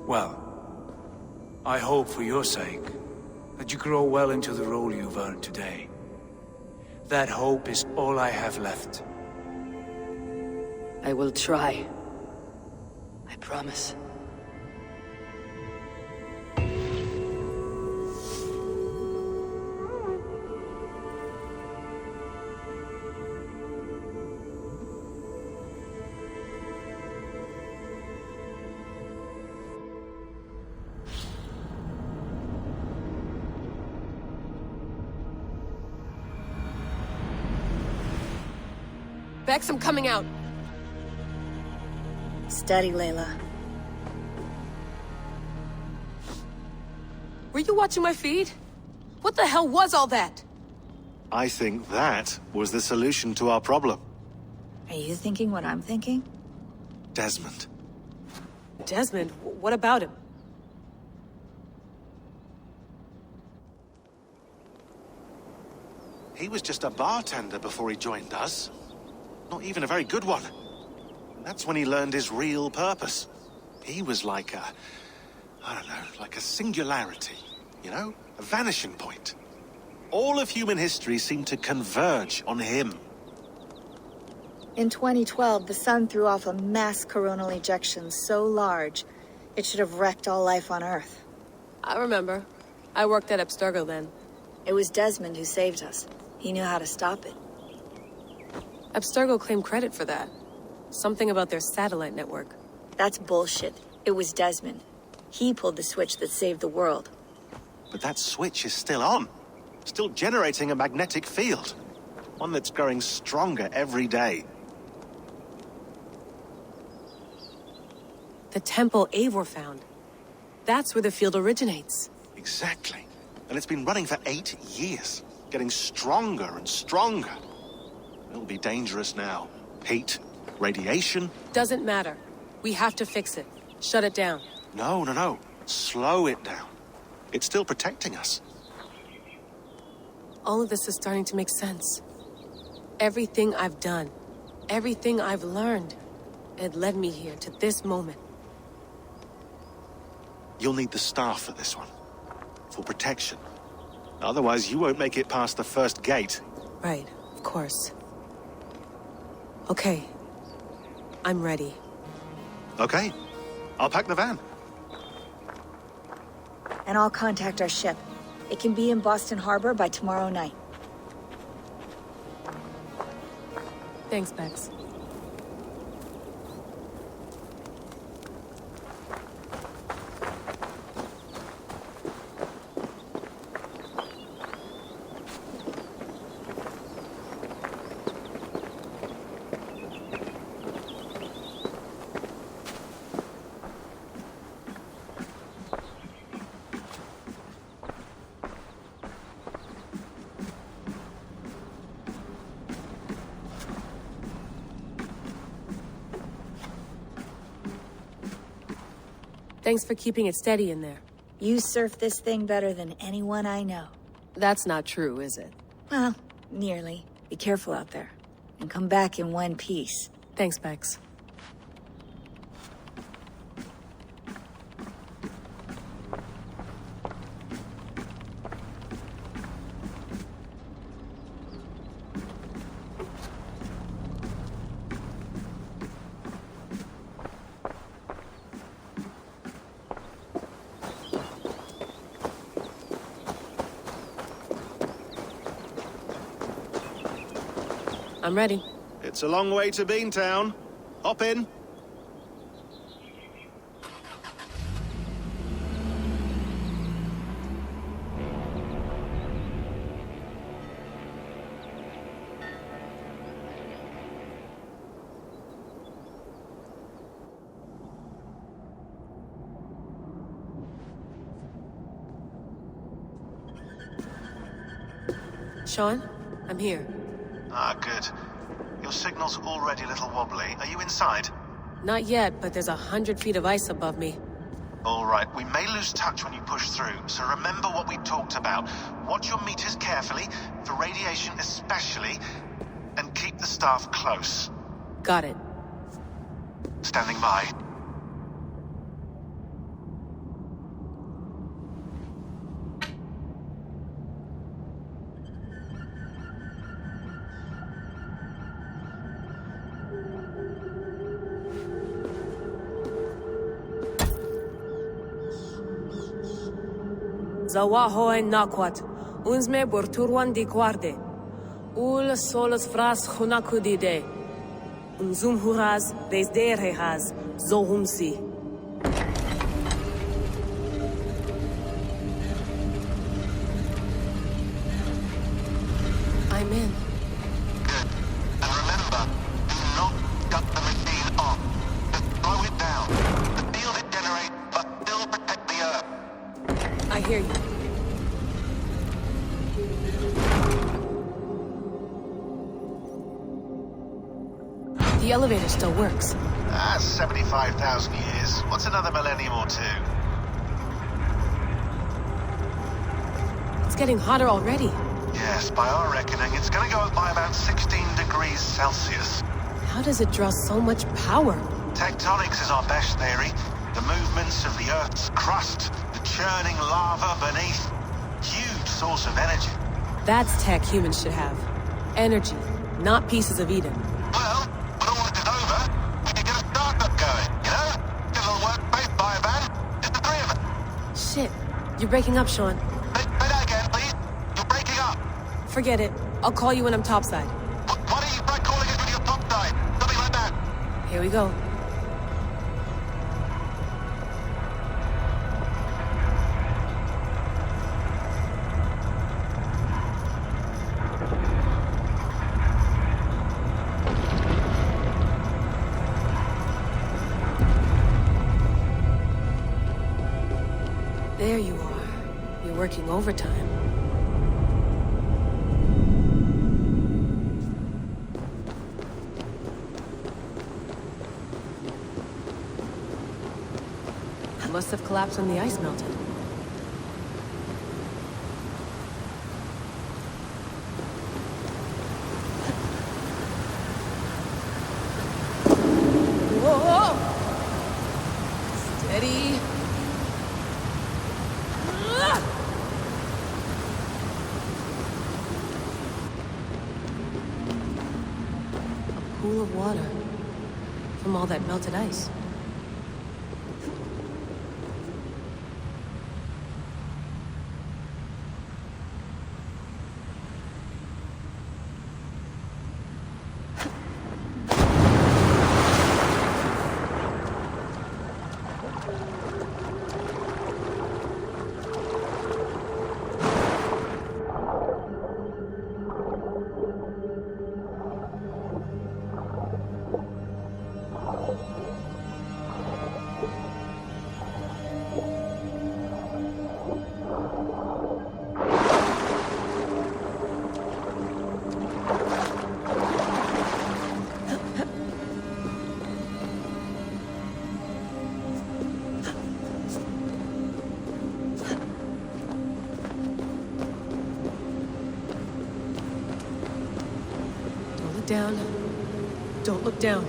Well, I hope for your sake that you grow well into the role you've earned today. That hope is all I have left. I will try. I promise. Bex, I'm coming out. Steady, Layla. Were you watching my feed? What the hell was all that? I think that was the solution to our problem. Are you thinking what I'm thinking? Desmond. Desmond? What about him? He was just a bartender before he joined us. Not even a very good one. That's when he learned his real purpose. He was like a... I don't know, like a singularity, you know? A vanishing point. All of human history seemed to converge on him. In 2012, the sun threw off a mass coronal ejection so large, it should have wrecked all life on Earth. I remember. I worked at Abstergo then. It was Desmond who saved us. He knew how to stop it. Abstergo claimed credit for that. Something about their satellite network. That's bullshit. It was Desmond. He pulled the switch that saved the world. But that switch is still on. Still generating a magnetic field. One that's growing stronger every day. The temple Eivor found. That's where the field originates. Exactly. And it's been running for 8 years. Getting stronger and stronger. It'll be dangerous now. Heat, radiation. Doesn't matter. We have to fix it. Shut it down. No. Slow it down. It's still protecting us. All of this is starting to make sense. Everything I've done, everything I've learned, it led me here to this moment. You'll need the staff for this one. For protection. Otherwise, you won't make it past the first gate. Right, of course. Okay. I'm ready. Okay. I'll pack the van. And I'll contact our ship. It can be in Boston Harbor by tomorrow night. Thanks, Bex. Thanks for keeping it steady in there. You surf this thing better than anyone I know. That's not true, is it? Well, nearly. Be careful out there. And come back in one piece. Thanks, Bex. I'm ready. It's a long way to Beantown. Hop in. Sean, I'm here. Ah, good. Your signal's already a little wobbly. Are you inside? Not yet, but there's 100 feet of ice above me. All right, we may lose touch when you push through, so remember what we talked about. Watch your meters carefully, for radiation especially, and keep the staff close. Got it. Standing by. Zawaho en nakwat, unsme borturwan di guarde. Ul solos fras hunakudide. Unzum huraz, desderehaz, zohumsi. I'm in. Good. And remember, do not cut the machine off. Just slow it down. The field it generates, but still protect the Earth. I hear you. The elevator still works. 75,000 years. What's another millennium or two? It's getting hotter already. Yes, by our reckoning, it's gonna go up by about 16 degrees Celsius. How does it draw so much power? Tectonics is our best theory. The movements of the Earth's crust, the churning lava beneath. Huge source of energy. That's tech humans should have. Energy, not pieces of Eden. Well, when all this is over, we can get a startup going, you know? Get a little workspace, buy a van, just the three of us. Shit, you're breaking up, Sean. Forget it. I'll call you when I'm topside. Why don't you try calling us when you're topside? Something like that. Here we go. There you are. You're working overtime. Must have collapsed when the ice melted. Whoa! Steady. A pool of water from all that melted ice. Down. Don't look down.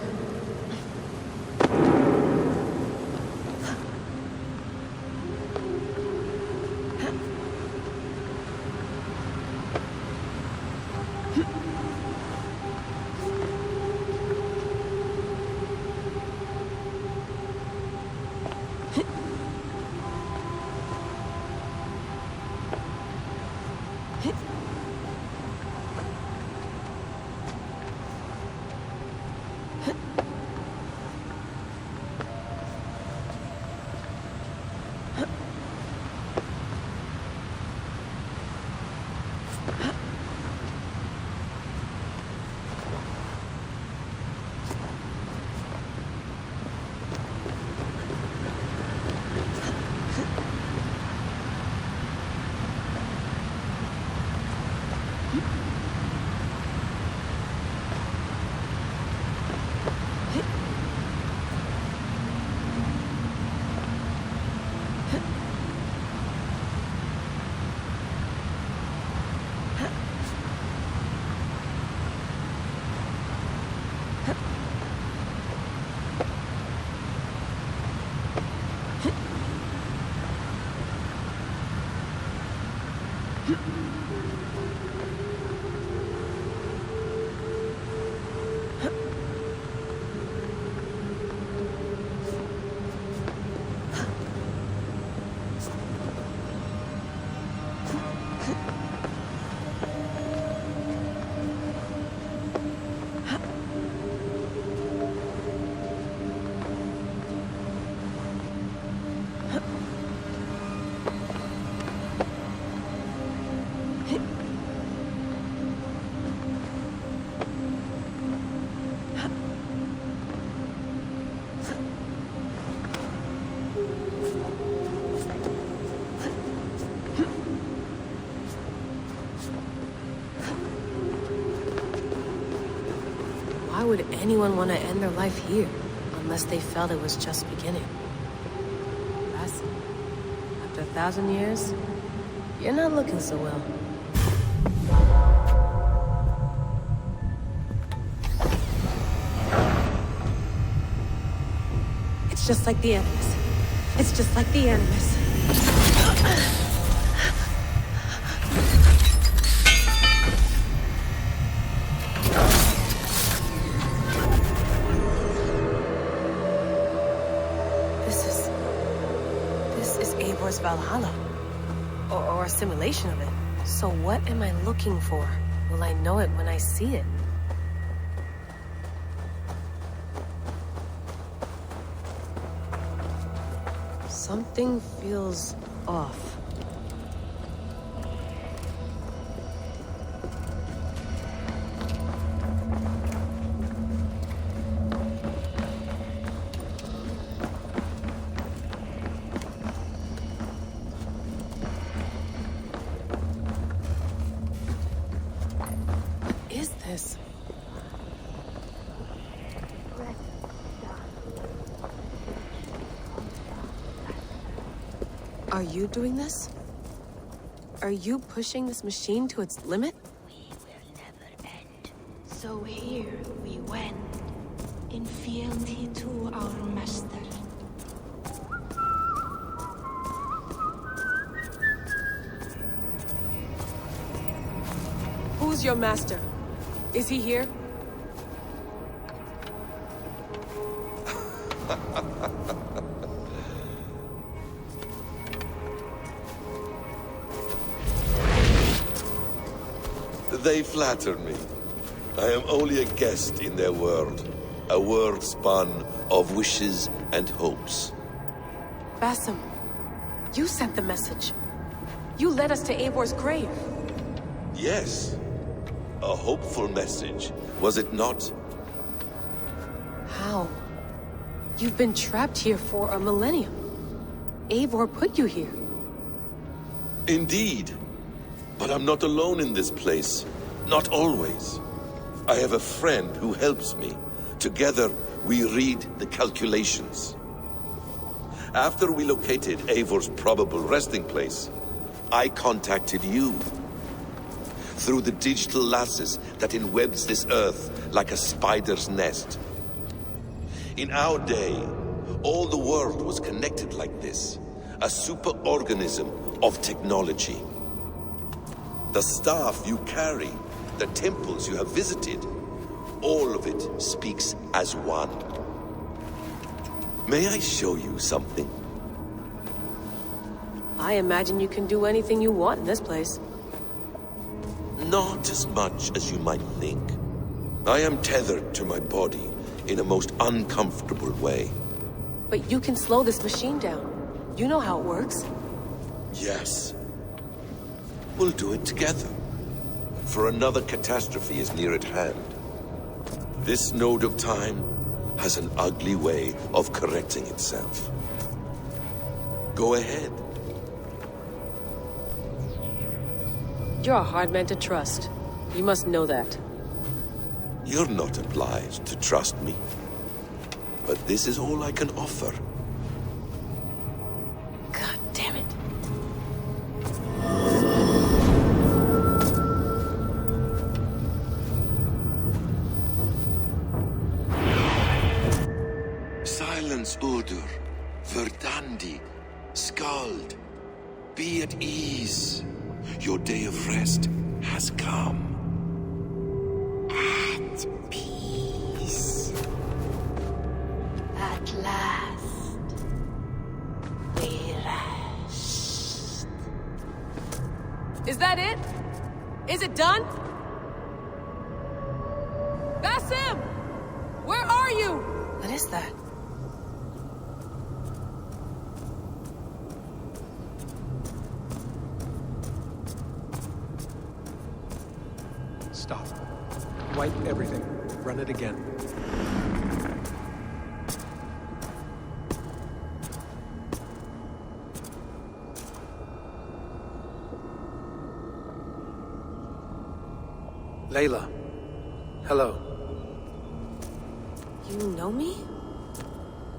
Why would anyone want to end their life here, unless they felt it was just beginning? Basim, after 1,000 years, you're not looking so well. It's just like the Animus. It's just like the Animus. This is Eivor's Valhalla. Or a simulation of it. So what am I looking for? Will I know it when I see it? Something feels off. This. Are you doing this? Are you pushing this machine to its limit? We will never end. So here we went, in fealty to our master. Who's your master? Is he here? They flatter me. I am only a guest in their world. A world spun of wishes and hopes. Basim, you sent the message. You led us to Eivor's grave. Yes. A hopeful message, was it not? How? You've been trapped here for a millennium. Eivor put you here. Indeed. But I'm not alone in this place. Not always. I have a friend who helps me. Together, we read the calculations. After we located Eivor's probable resting place, I contacted you. Through the digital lasses that enwebs this earth like a spider's nest. In our day, all the world was connected like this. A superorganism of technology. The staff you carry, the temples you have visited, all of it speaks as one. May I show you something? I imagine you can do anything you want in this place. Not as much as you might think. I am tethered to my body in a most uncomfortable way. But you can slow this machine down. You know how it works. Yes. We'll do it together. For another catastrophe is near at hand. This node of time has an ugly way of correcting itself. Go ahead. You're a hard man to trust. You must know that. You're not obliged to trust me. But this is all I can offer. God damn it. Silence, Udur. Verdandi. Skald. Be at ease. Your day of rest has come. At peace. At last. We rest. Is that it? Is it done? Basim! Where are you? What is that? Stop. Wipe everything. Run it again. Layla. Hello. You know me?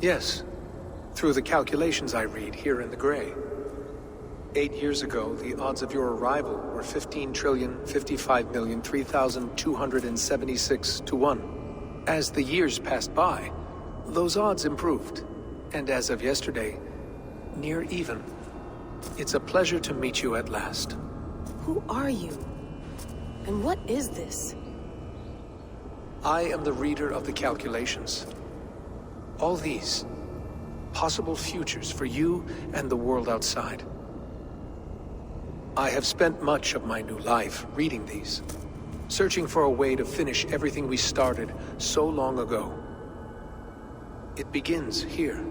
Yes. Through the calculations I read here in the gray. 8 years ago, the odds of your arrival were 15,055,003,276 to 1. As the years passed by, those odds improved. And as of yesterday, near even. It's a pleasure to meet you at last. Who are you? And what is this? I am the reader of the calculations. All these, possible futures for you and the world outside. I have spent much of my new life reading these, searching for a way to finish everything we started so long ago. It begins here.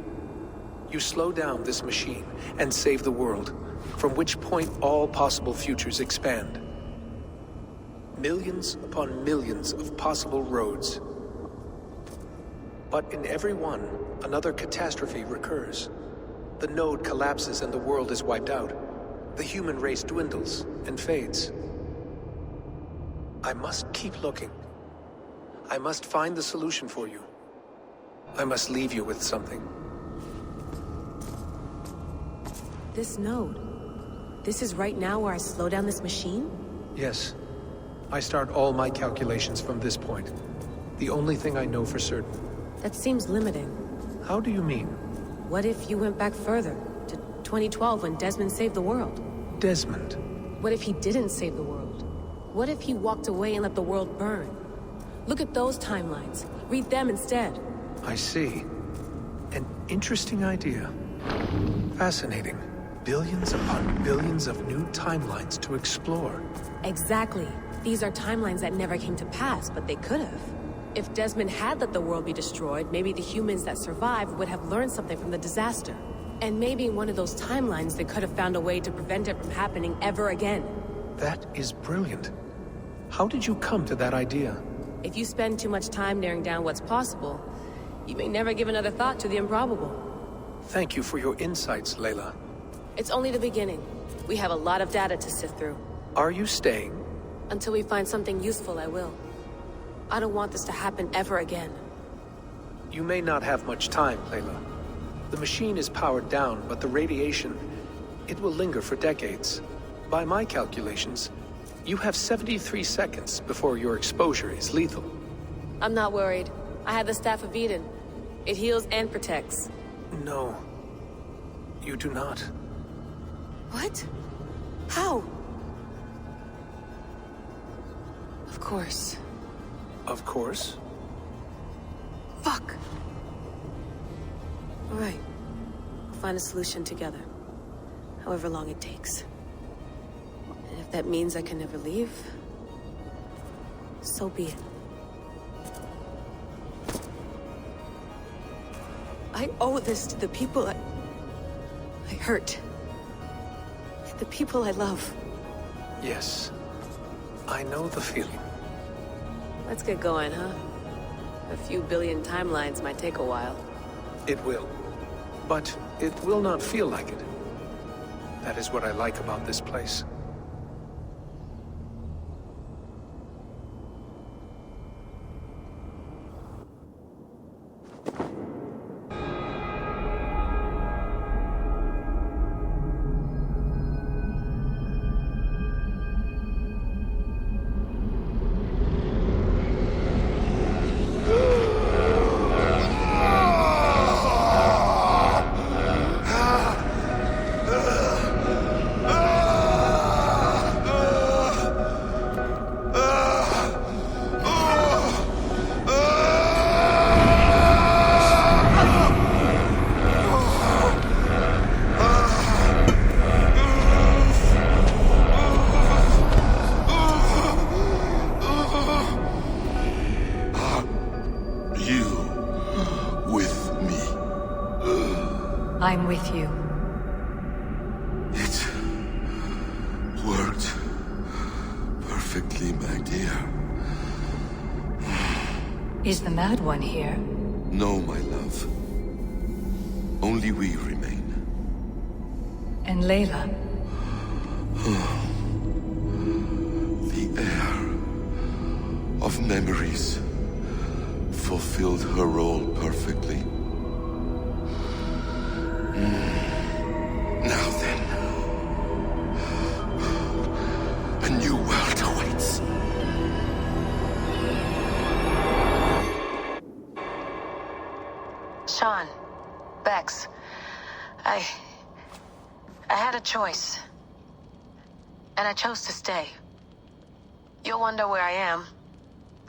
You slow down this machine and save the world, from which point all possible futures expand. Millions upon millions of possible roads. But in every one, another catastrophe recurs. The node collapses and the world is wiped out. The human race dwindles and fades. I must keep looking. I must find the solution for you. I must leave you with something. This node. This is right now where I slow down this machine? Yes. I start all my calculations from this point. The only thing I know for certain. That seems limiting. How do you mean? What if you went back further, to 2012 when Desmond saved the world? Desmond? What if he didn't save the world? What if he walked away and let the world burn? Look at those timelines. Read them instead. I see. An interesting idea. Fascinating. Billions upon billions of new timelines to explore. Exactly. These are timelines that never came to pass, but they could have. If Desmond had let the world be destroyed, maybe the humans that survived would have learned something from the disaster. And maybe in one of those timelines they could have found a way to prevent it from happening ever again. That is brilliant. How did you come to that idea? If you spend too much time narrowing down what's possible, you may never give another thought to the improbable. Thank you for your insights, Layla. It's only the beginning. We have a lot of data to sift through. Are you staying? Until we find something useful, I will. I don't want this to happen ever again. You may not have much time, Layla. The machine is powered down, but the radiation, it will linger for decades. By my calculations, you have 73 seconds before your exposure is lethal. I'm not worried. I have the Staff of Eden. It heals and protects. No. You do not. What? How? Of course. Of course? Fuck! All right. We'll find a solution together. However long it takes. And if that means I can never leave, so be it. I owe this to the people I hurt. The people I love. Yes. I know the feeling. Let's get going, huh? A few billion timelines might take a while. It will. But it will not feel like it. That is what I like about this place. I'm with you. It worked perfectly, my dear. Is the Mad One here? No, my love. Only we remain. And Layla? The air of memories fulfilled her role perfectly. Now then, a new world awaits. Sean, Bex, I had a choice. And I chose to stay. You'll wonder where I am.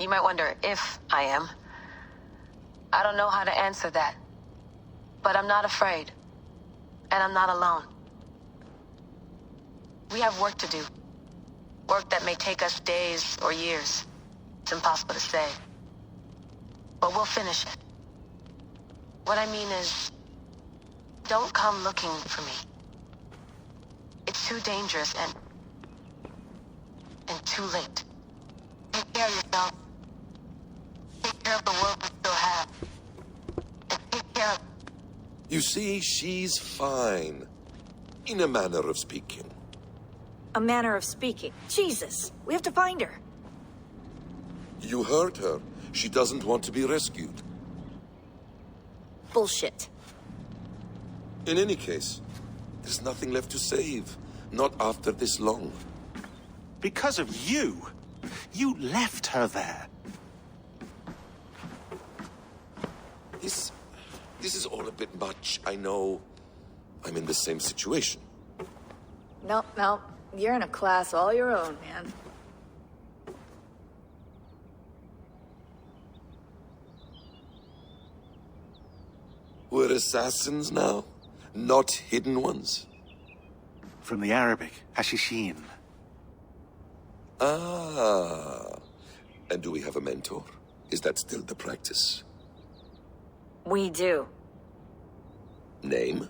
You might wonder if I am. I don't know how to answer that. But I'm not afraid. And I'm not alone. We have work to do. Work that may take us days or years. It's impossible to say. But we'll finish it. What I mean is, don't come looking for me. It's too dangerous and too late. Take care of yourself. Take care of the world we still have. And take care of... You see, she's fine. In a manner of speaking. A manner of speaking. Jesus, we have to find her. You heard her. She doesn't want to be rescued. Bullshit. In any case, there's nothing left to save. Not after this long. Because of you. You left her there. This is all a bit much, I know. I'm in the same situation. No. You're in a class all your own, man. We're assassins now? Not hidden ones? From the Arabic, Hashishin. Ah. And do we have a mentor? Is that still the practice? We do. Name?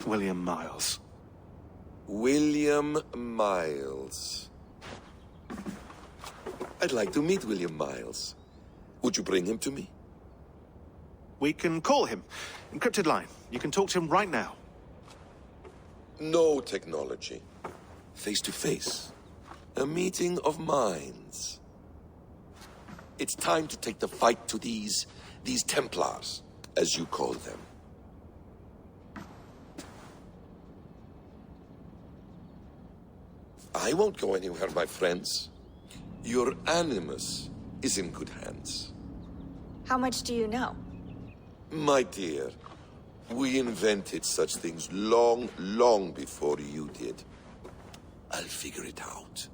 William Miles. William Miles. I'd like to meet William Miles. Would you bring him to me? We can call him. Encrypted line. You can talk to him right now. No technology. Face to face. A meeting of minds. It's time to take the fight to these Templars, as you call them. I won't go anywhere, my friends. Your animus is in good hands. How much do you know? My dear, we invented such things long, long before you did. I'll figure it out.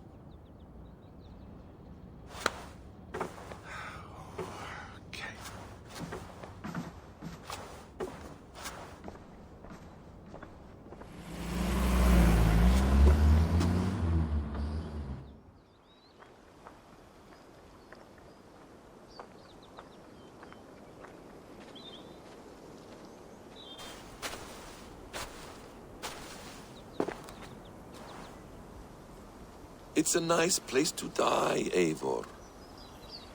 It's a nice place to die, Eivor.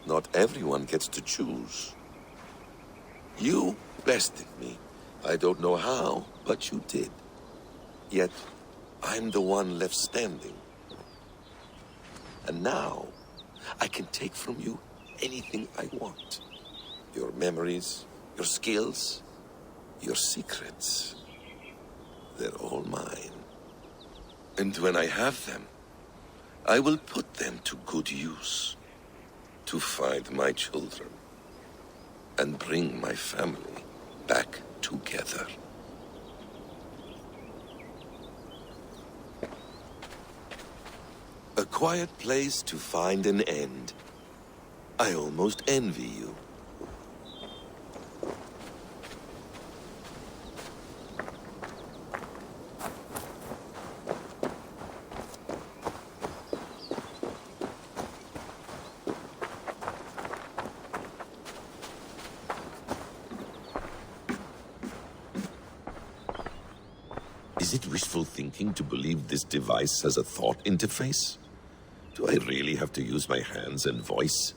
Not everyone gets to choose. You bested me. I don't know how, but you did. Yet, I'm the one left standing. And now, I can take from you anything I want. Your memories, your skills, your secrets. They're all mine. And when I have them, I will put them to good use. To find my children. And bring my family back together. A quiet place to find an end. I almost envy you. Is it wishful thinking to believe this device has a thought interface? Do I really have to use my hands and voice?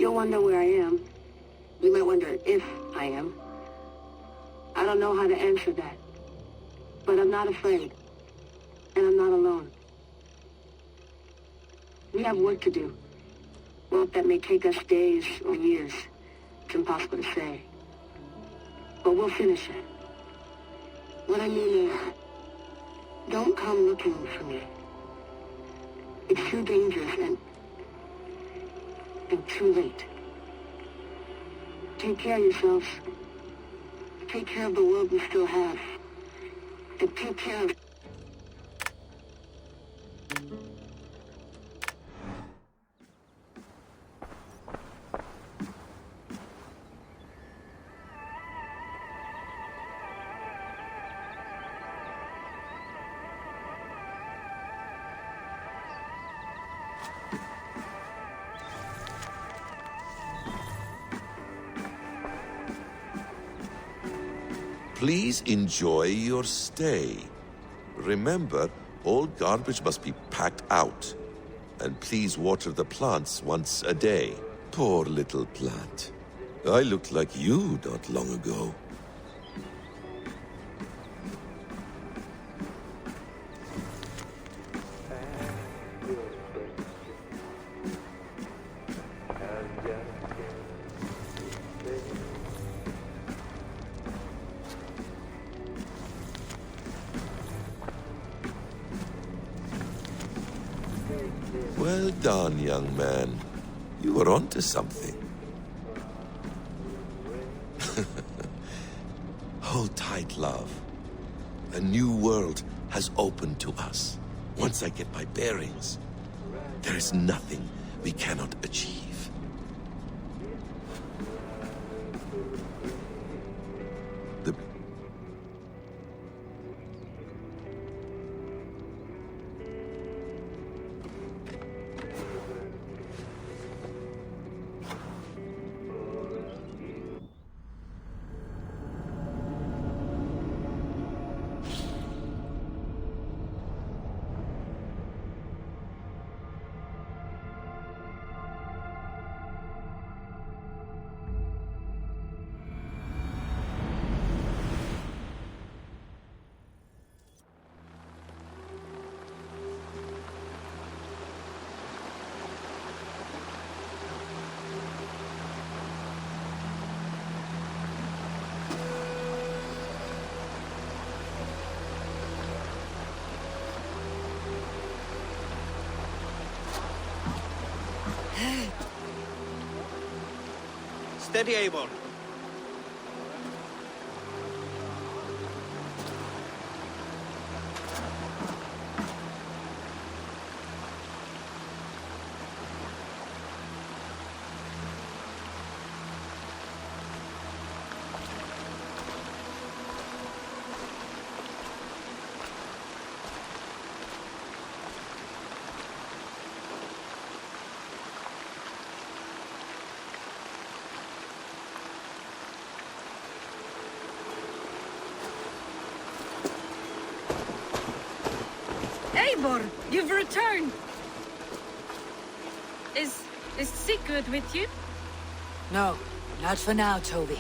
You'll wonder where I am. You might wonder if I am. I don't know how to answer that. But I'm not afraid. And I'm not alone. We have work to do. Work that may take us days or years. It's impossible to say. But we'll finish it. What I mean is, don't come looking for me. It's too dangerous and too late. Take care of yourselves. Take care of the world we still have. And take care of... Please enjoy your stay. Remember, all garbage must be packed out. And please water the plants once a day. Poor little plant. I looked like you not long ago. Well done, young man. You were onto something. Hold tight, love. A new world has opened to us. Once I get my bearings, there is nothing we cannot achieve. The Steady, Eivor. Eivor, you've returned! Is Sigurd with you? No, not for now, Toby.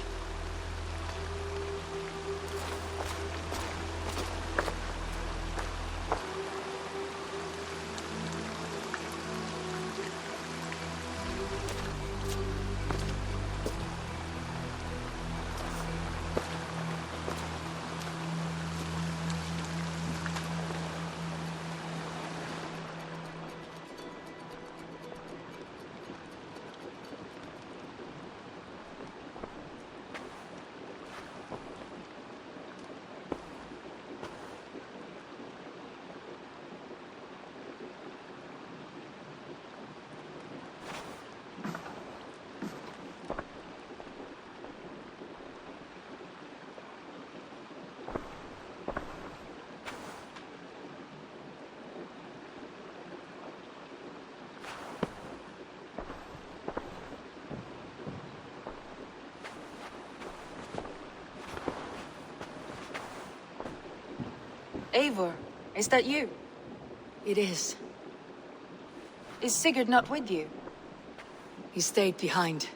Eivor, is that you? It is. Is Sigurd not with you? He stayed behind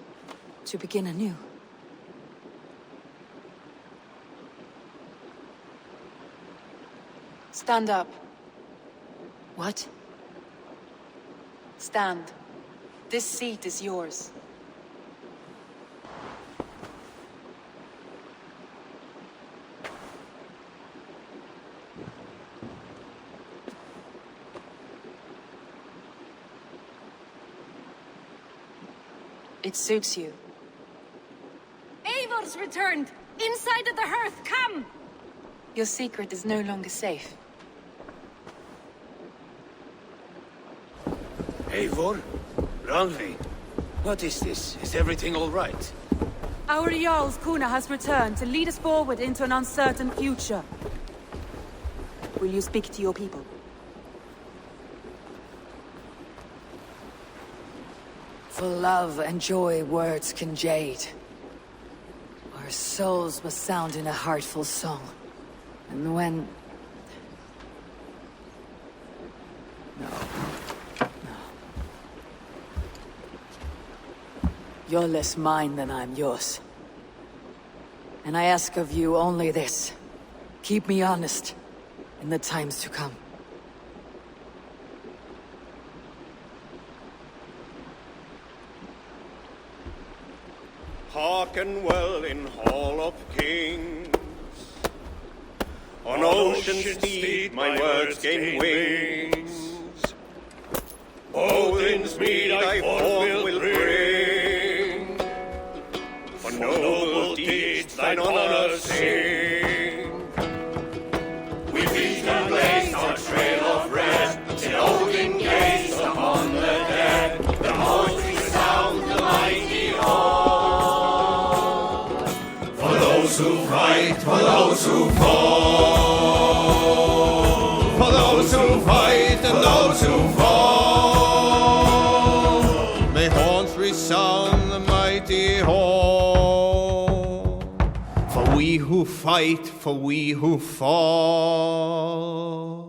to begin anew. Stand up. What? Stand. This seat is yours. It suits you. Eivor's returned! Inside of the hearth, come! Your secret is no longer safe. Eivor? Ralvi? What is this? Is everything all right? Our Jarl's Kuna has returned to lead us forward into an uncertain future. Will you speak to your people? For love and joy words can jade. Our souls must sound in a heartful song. And when... No. You're less mine than I'm yours. And I ask of you only this. Keep me honest in the times to come. Hearken well in Hall of Kings. On ocean steed my words gain wings. Odin's mead I forth will bring. For noble deeds thine honor sing. We beat and blaze our trail of red, till Odin gazed upon the dead. The voice resound the mighty hall. For those who fight, for those who fall. For those who fight and those who fall. May horns resound the mighty hall. For we who fight, for we who fall.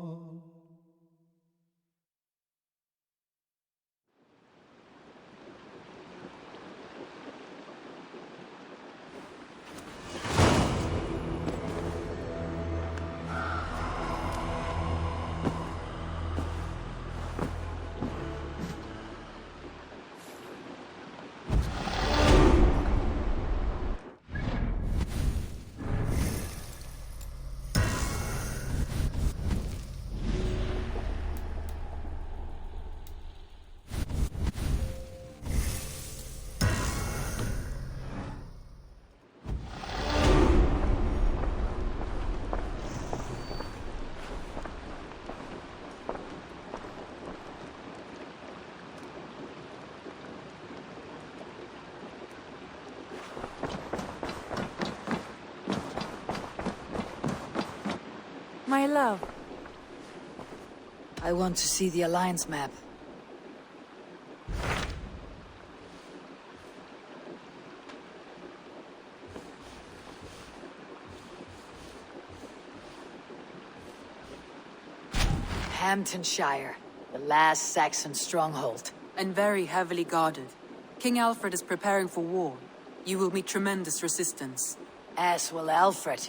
My love. I want to see the Alliance map. Hamptonshire, the last Saxon stronghold. And very heavily guarded. King Alfred is preparing for war. You will meet tremendous resistance. As will Alfred.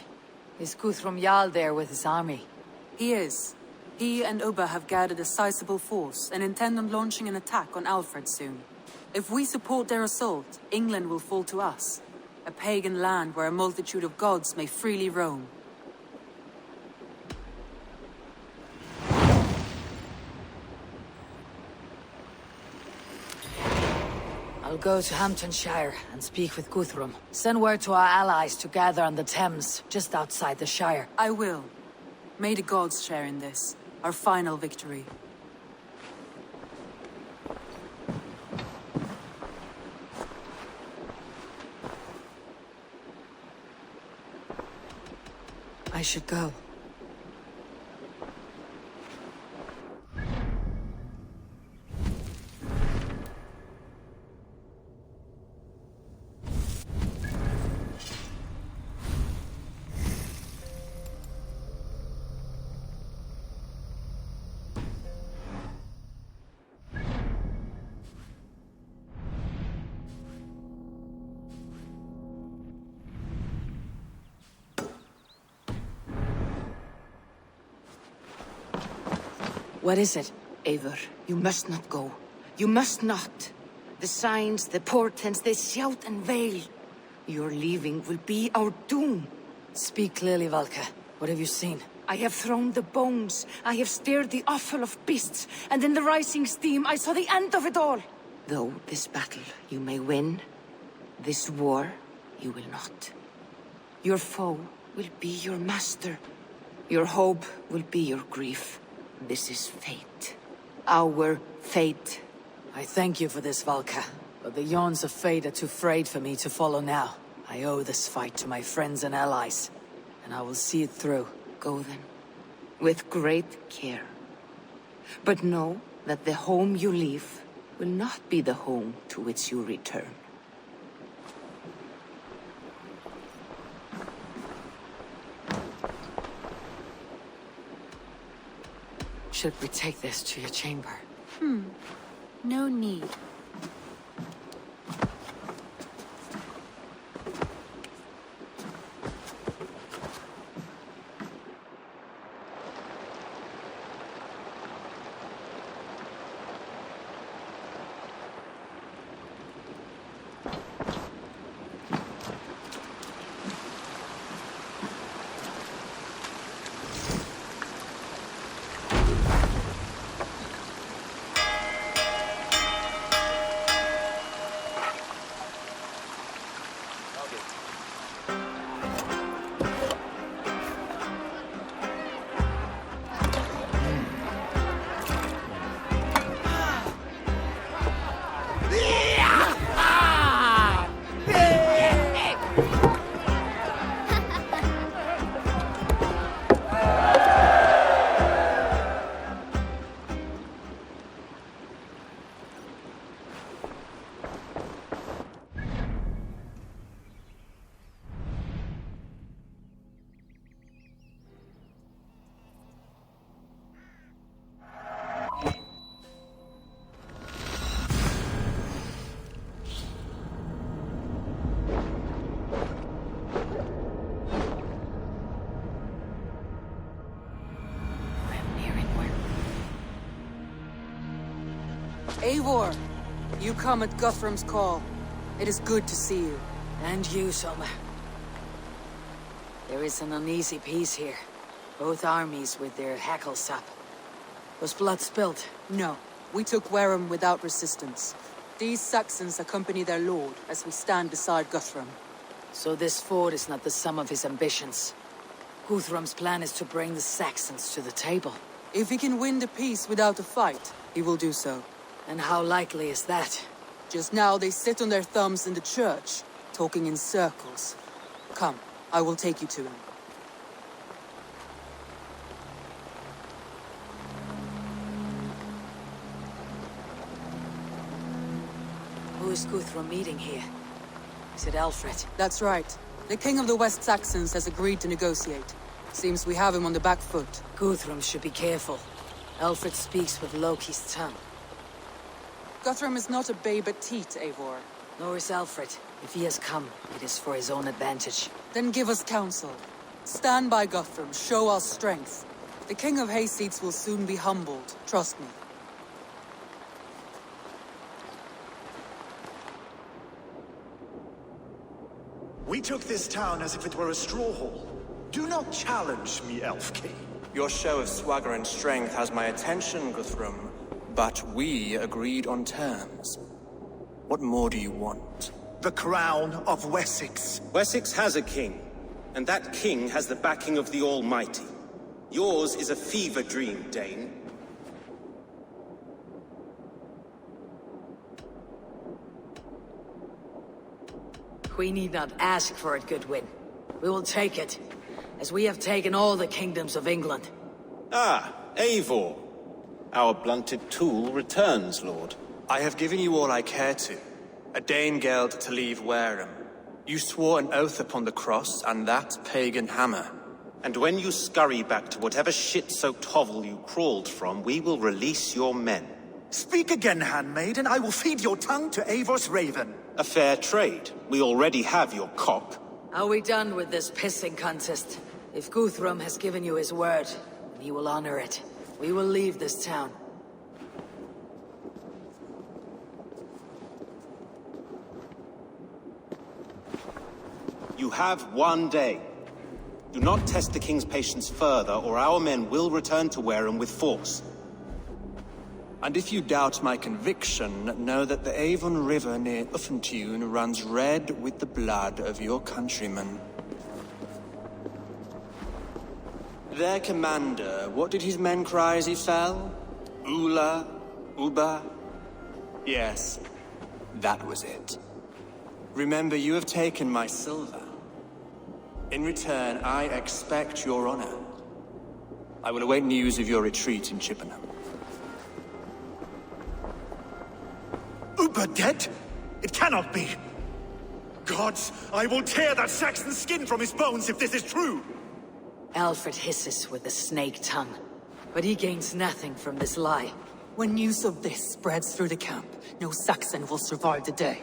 Is Guthrum Jarl there with his army? He is. He and Ubba have gathered a sizable force and intend on launching an attack on Alfred soon. If we support their assault, England will fall to us. A pagan land where a multitude of gods may freely roam. I'll go to Hamptonshire and speak with Guthrum. Send word to our allies to gather on the Thames, just outside the Shire. I will. May the gods share in this, our final victory. I should go. What is it? Eivor, you must not go. You must not. The signs, the portents, they shout and wail. Your leaving will be our doom. Speak clearly, Valka. What have you seen? I have thrown the bones. I have stirred the offal of beasts. And in the rising steam, I saw the end of it all. Though this battle you may win, this war you will not. Your foe will be your master. Your hope will be your grief. This is fate. Our fate. I thank you for this, Valka. But the yawns of fate are too frayed for me to follow now. I owe this fight to my friends and allies. And I will see it through. Go then. With great care. But know that the home you leave will not be the home to which you return. Should we take this to your chamber? No need. Eivor, you come at Guthrum's call. It is good to see you. And you, Soma. There is an uneasy peace here. Both armies with their hackles up. Was blood spilled? No. We took Wareham without resistance. These Saxons accompany their lord as we stand beside Guthrum. So this fort is not the sum of his ambitions. Guthrum's plan is to bring the Saxons to the table. If he can win the peace without a fight, he will do so. And how likely is that? Just now they sit on their thumbs in the church, talking in circles. Come, I will take you to him. Who is Guthrum meeting here? Is it Alfred? That's right. The king of the West Saxons has agreed to negotiate. Seems we have him on the back foot. Guthrum should be careful. Alfred speaks with Loki's tongue. Guthrum is not a babe at teat, Eivor. Nor is Alfred. If he has come, it is for his own advantage. Then give us counsel. Stand by Guthrum, show our strength. The king of Hayseeds will soon be humbled, trust me. We took this town as if it were a straw hall. Do not challenge me, Elf King. Your show of swagger and strength has my attention, Guthrum. But we agreed on terms. What more do you want? The crown of Wessex. Wessex has a king, and that king has the backing of the Almighty. Yours is a fever dream, Dane. We need not ask for it, Goodwin. We will take it, as we have taken all the kingdoms of England. Ah, Eivor. Our blunted tool returns, Lord. I have given you all I care to. A Danegeld to leave Wareham. You swore an oath upon the cross, and that pagan hammer. And when you scurry back to whatever shit-soaked hovel you crawled from, we will release your men. Speak again, handmaid, and I will feed your tongue to Eivor's raven. A fair trade. We already have your cock. Are we done with this pissing contest? If Guthrum has given you his word, he will honor it. We will leave this town. You have one day. Do not test the king's patience further, or our men will return to Wareham with force. And if you doubt my conviction, know that the Avon River near Uffentune runs red with the blood of your countrymen. Their commander, what did his men cry as he fell? Ula? Uba? Yes, that was it. Remember, you have taken my silver. In return, I expect your honor. I will await news of your retreat in Chippenham. Uber dead? It cannot be. Gods, I will tear that Saxon skin from his bones if this is true. Alfred hisses with a snake tongue, but he gains nothing from this lie. When news of this spreads through the camp, no Saxon will survive the day.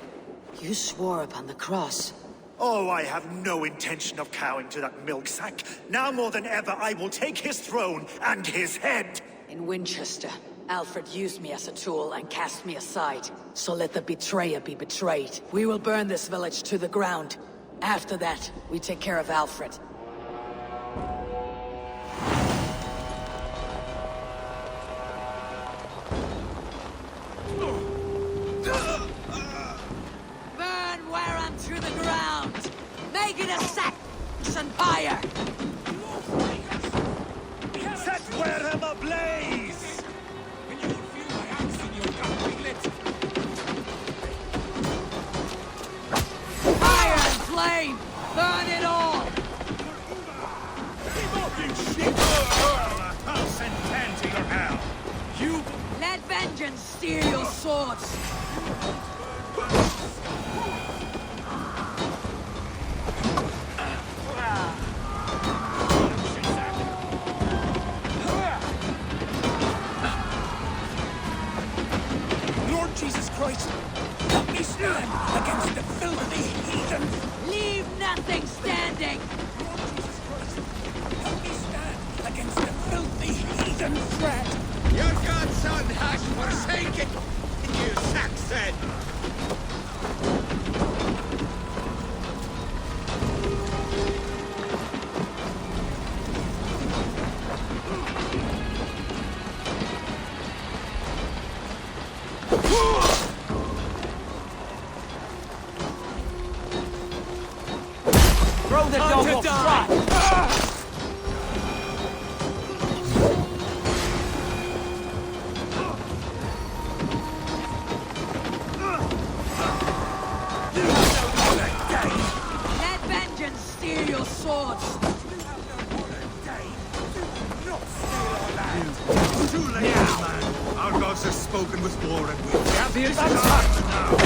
You swore upon the cross. Oh, I have no intention of cowing to that milksack. Now more than ever, I will take his throne and his head. In Winchester, Alfred used me as a tool and cast me aside. So let the betrayer be betrayed. We will burn this village to the ground. After that, we take care of Alfred. Burn Wareham to the ground! Make it a Saxon fire! Set Wareham ablaze! Fire and flame! Burn it all! I'll send 10 to your hell. You... Let vengeance steal your swords! Lord Jesus Christ, help me stand against the filthy heathens! Leave nothing standing! Lord Jesus Christ, help me stand against the filthy heathen threat! Your godson has forsaken. You Saxon! Throw the dog off track! Let vengeance steal your swords! Too late, man. Our gods have spoken with war and will. This is our time now.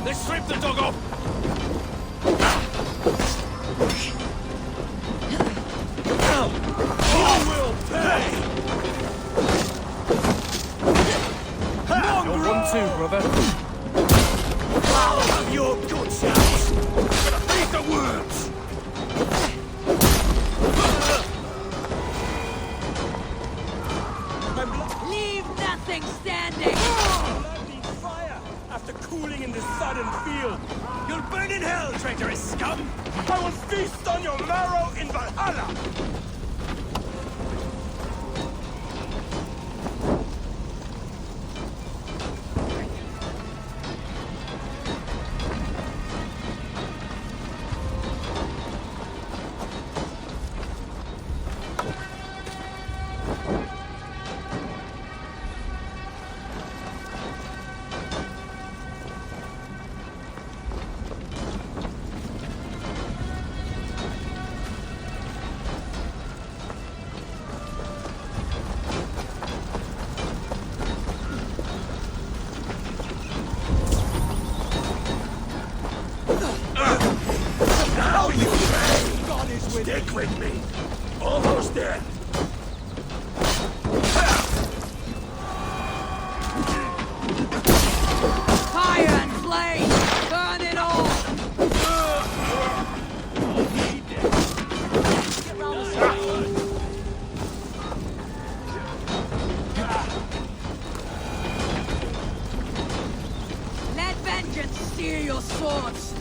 Let's strip the dog off! You will pay! You're 1-2, brother. I'll have your good chance! Gonna feed the worms! Leave nothing standing! Fire after cooling in the sudden field. You'll burn in hell, traitorous scum! I will feast on your marrow in Valhalla! Now you pay! God is with Stick with me! Almost there! Fire and flame! Burn it all! Let vengeance steal your swords!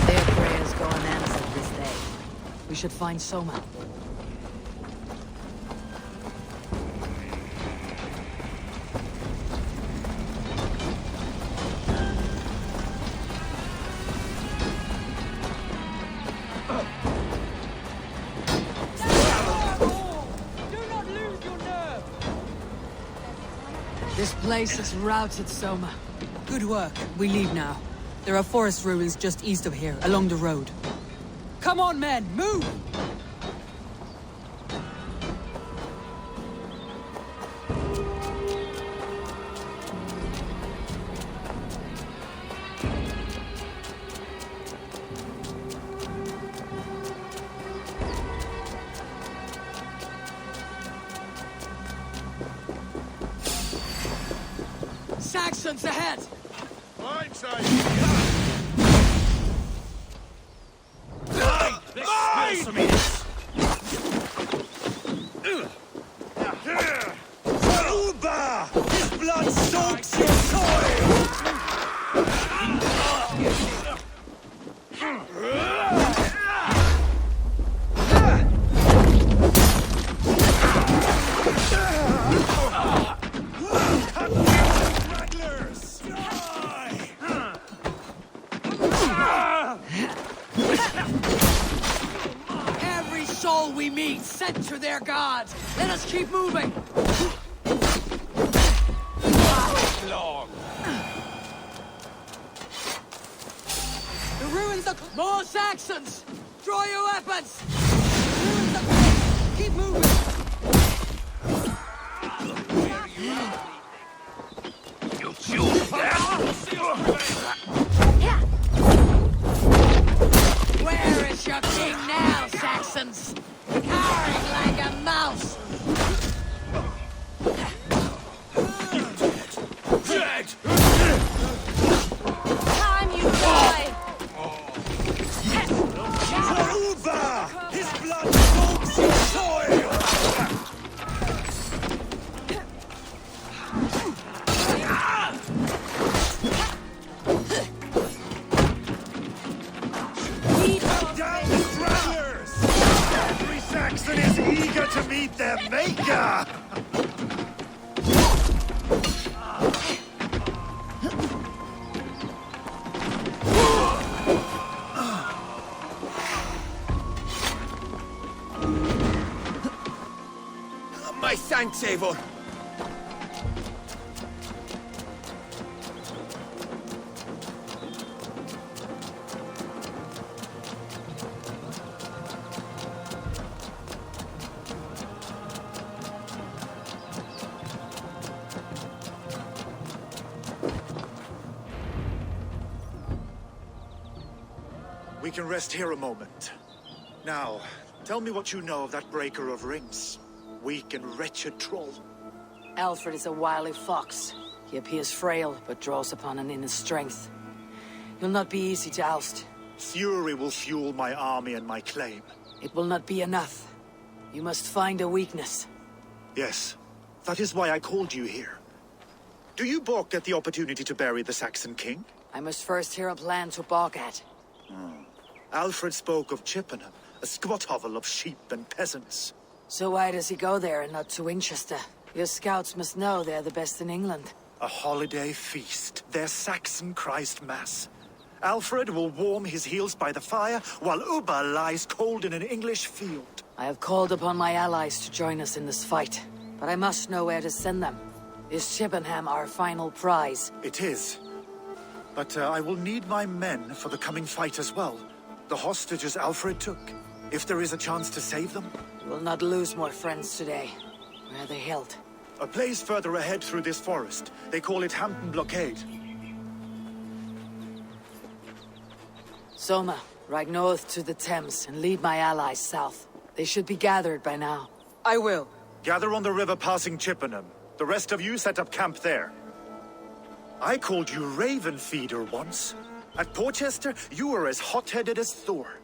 Their prayers go unanswered this day. We should find Soma. This place has routed Soma. Good work. We leave now. There are forest ruins just east of here, along the road. Come on, men! Move! Saxons ahead! Blindside! Let's spill some of this! Uba! His blood soaks your soil! Every soul we meet sent to their gods! Let us keep moving! Long. The ruins are... More Saxons! Draw your weapons! The ruins are... Keep moving! You Cowering like a mouse! Dead! Time you die! For Uba! His blood soaks the soil! Down the travelers! Every Saxon is eager to meet their maker! My thanks, Eivor. We can rest here a moment. Now, tell me what you know of that breaker of rings. Weak and wretched troll. Alfred is a wily fox. He appears frail, but draws upon an inner strength. He'll not be easy to oust. Fury will fuel my army and my claim. It will not be enough. You must find a weakness. Yes, that is why I called you here. Do you balk at the opportunity to bury the Saxon king? I must first hear a plan to balk at. Alfred spoke of Chippenham, a squat hovel of sheep and peasants. So why does he go there and not to Winchester? Your scouts must know they're the best in England. A holiday feast, their Saxon Christ Mass. Alfred will warm his heels by the fire, while Uba lies cold in an English field. I have called upon my allies to join us in this fight, but I must know where to send them. Is Chippenham our final prize? It is. But I will need my men for the coming fight as well. The hostages Alfred took. If there is a chance to save them. We will not lose more friends today. Where are they held? A place further ahead through this forest. They call it Hampton Blockade. Soma, ride north to the Thames and lead my allies south. They should be gathered by now. I will. Gather on the river passing Chippenham. The rest of you set up camp there. I called you Raven Feeder once. At Porchester, you were as hot-headed as Thor.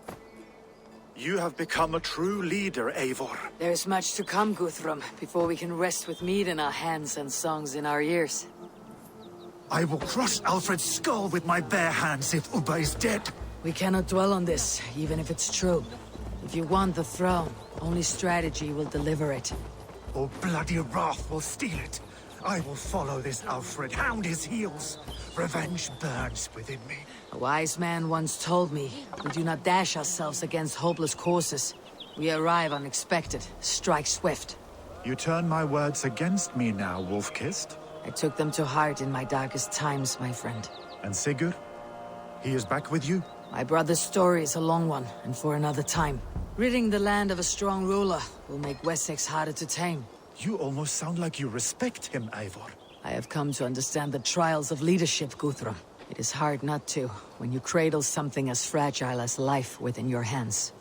You have become a true leader, Eivor. There's much to come, Guthrum, before we can rest with mead in our hands and songs in our ears. I will crush Alfred's skull with my bare hands if Uba is dead. We cannot dwell on this, even if it's true. If you want the throne, only strategy will deliver it. Or bloody wrath will steal it. I will follow this Alfred, hound his heels. Revenge burns within me. A wise man once told me, we do not dash ourselves against hopeless courses. We arrive unexpected, strike swift. You turn my words against me now, Wolf-Kissed. I took them to heart in my darkest times, my friend. And Sigurd? He is back with you? My brother's story is a long one, and for another time. Ridding the land of a strong ruler will make Wessex harder to tame. You almost sound like you respect him, Eivor. I have come to understand the trials of leadership, Guthrum. It is hard not to, when you cradle something as fragile as life within your hands.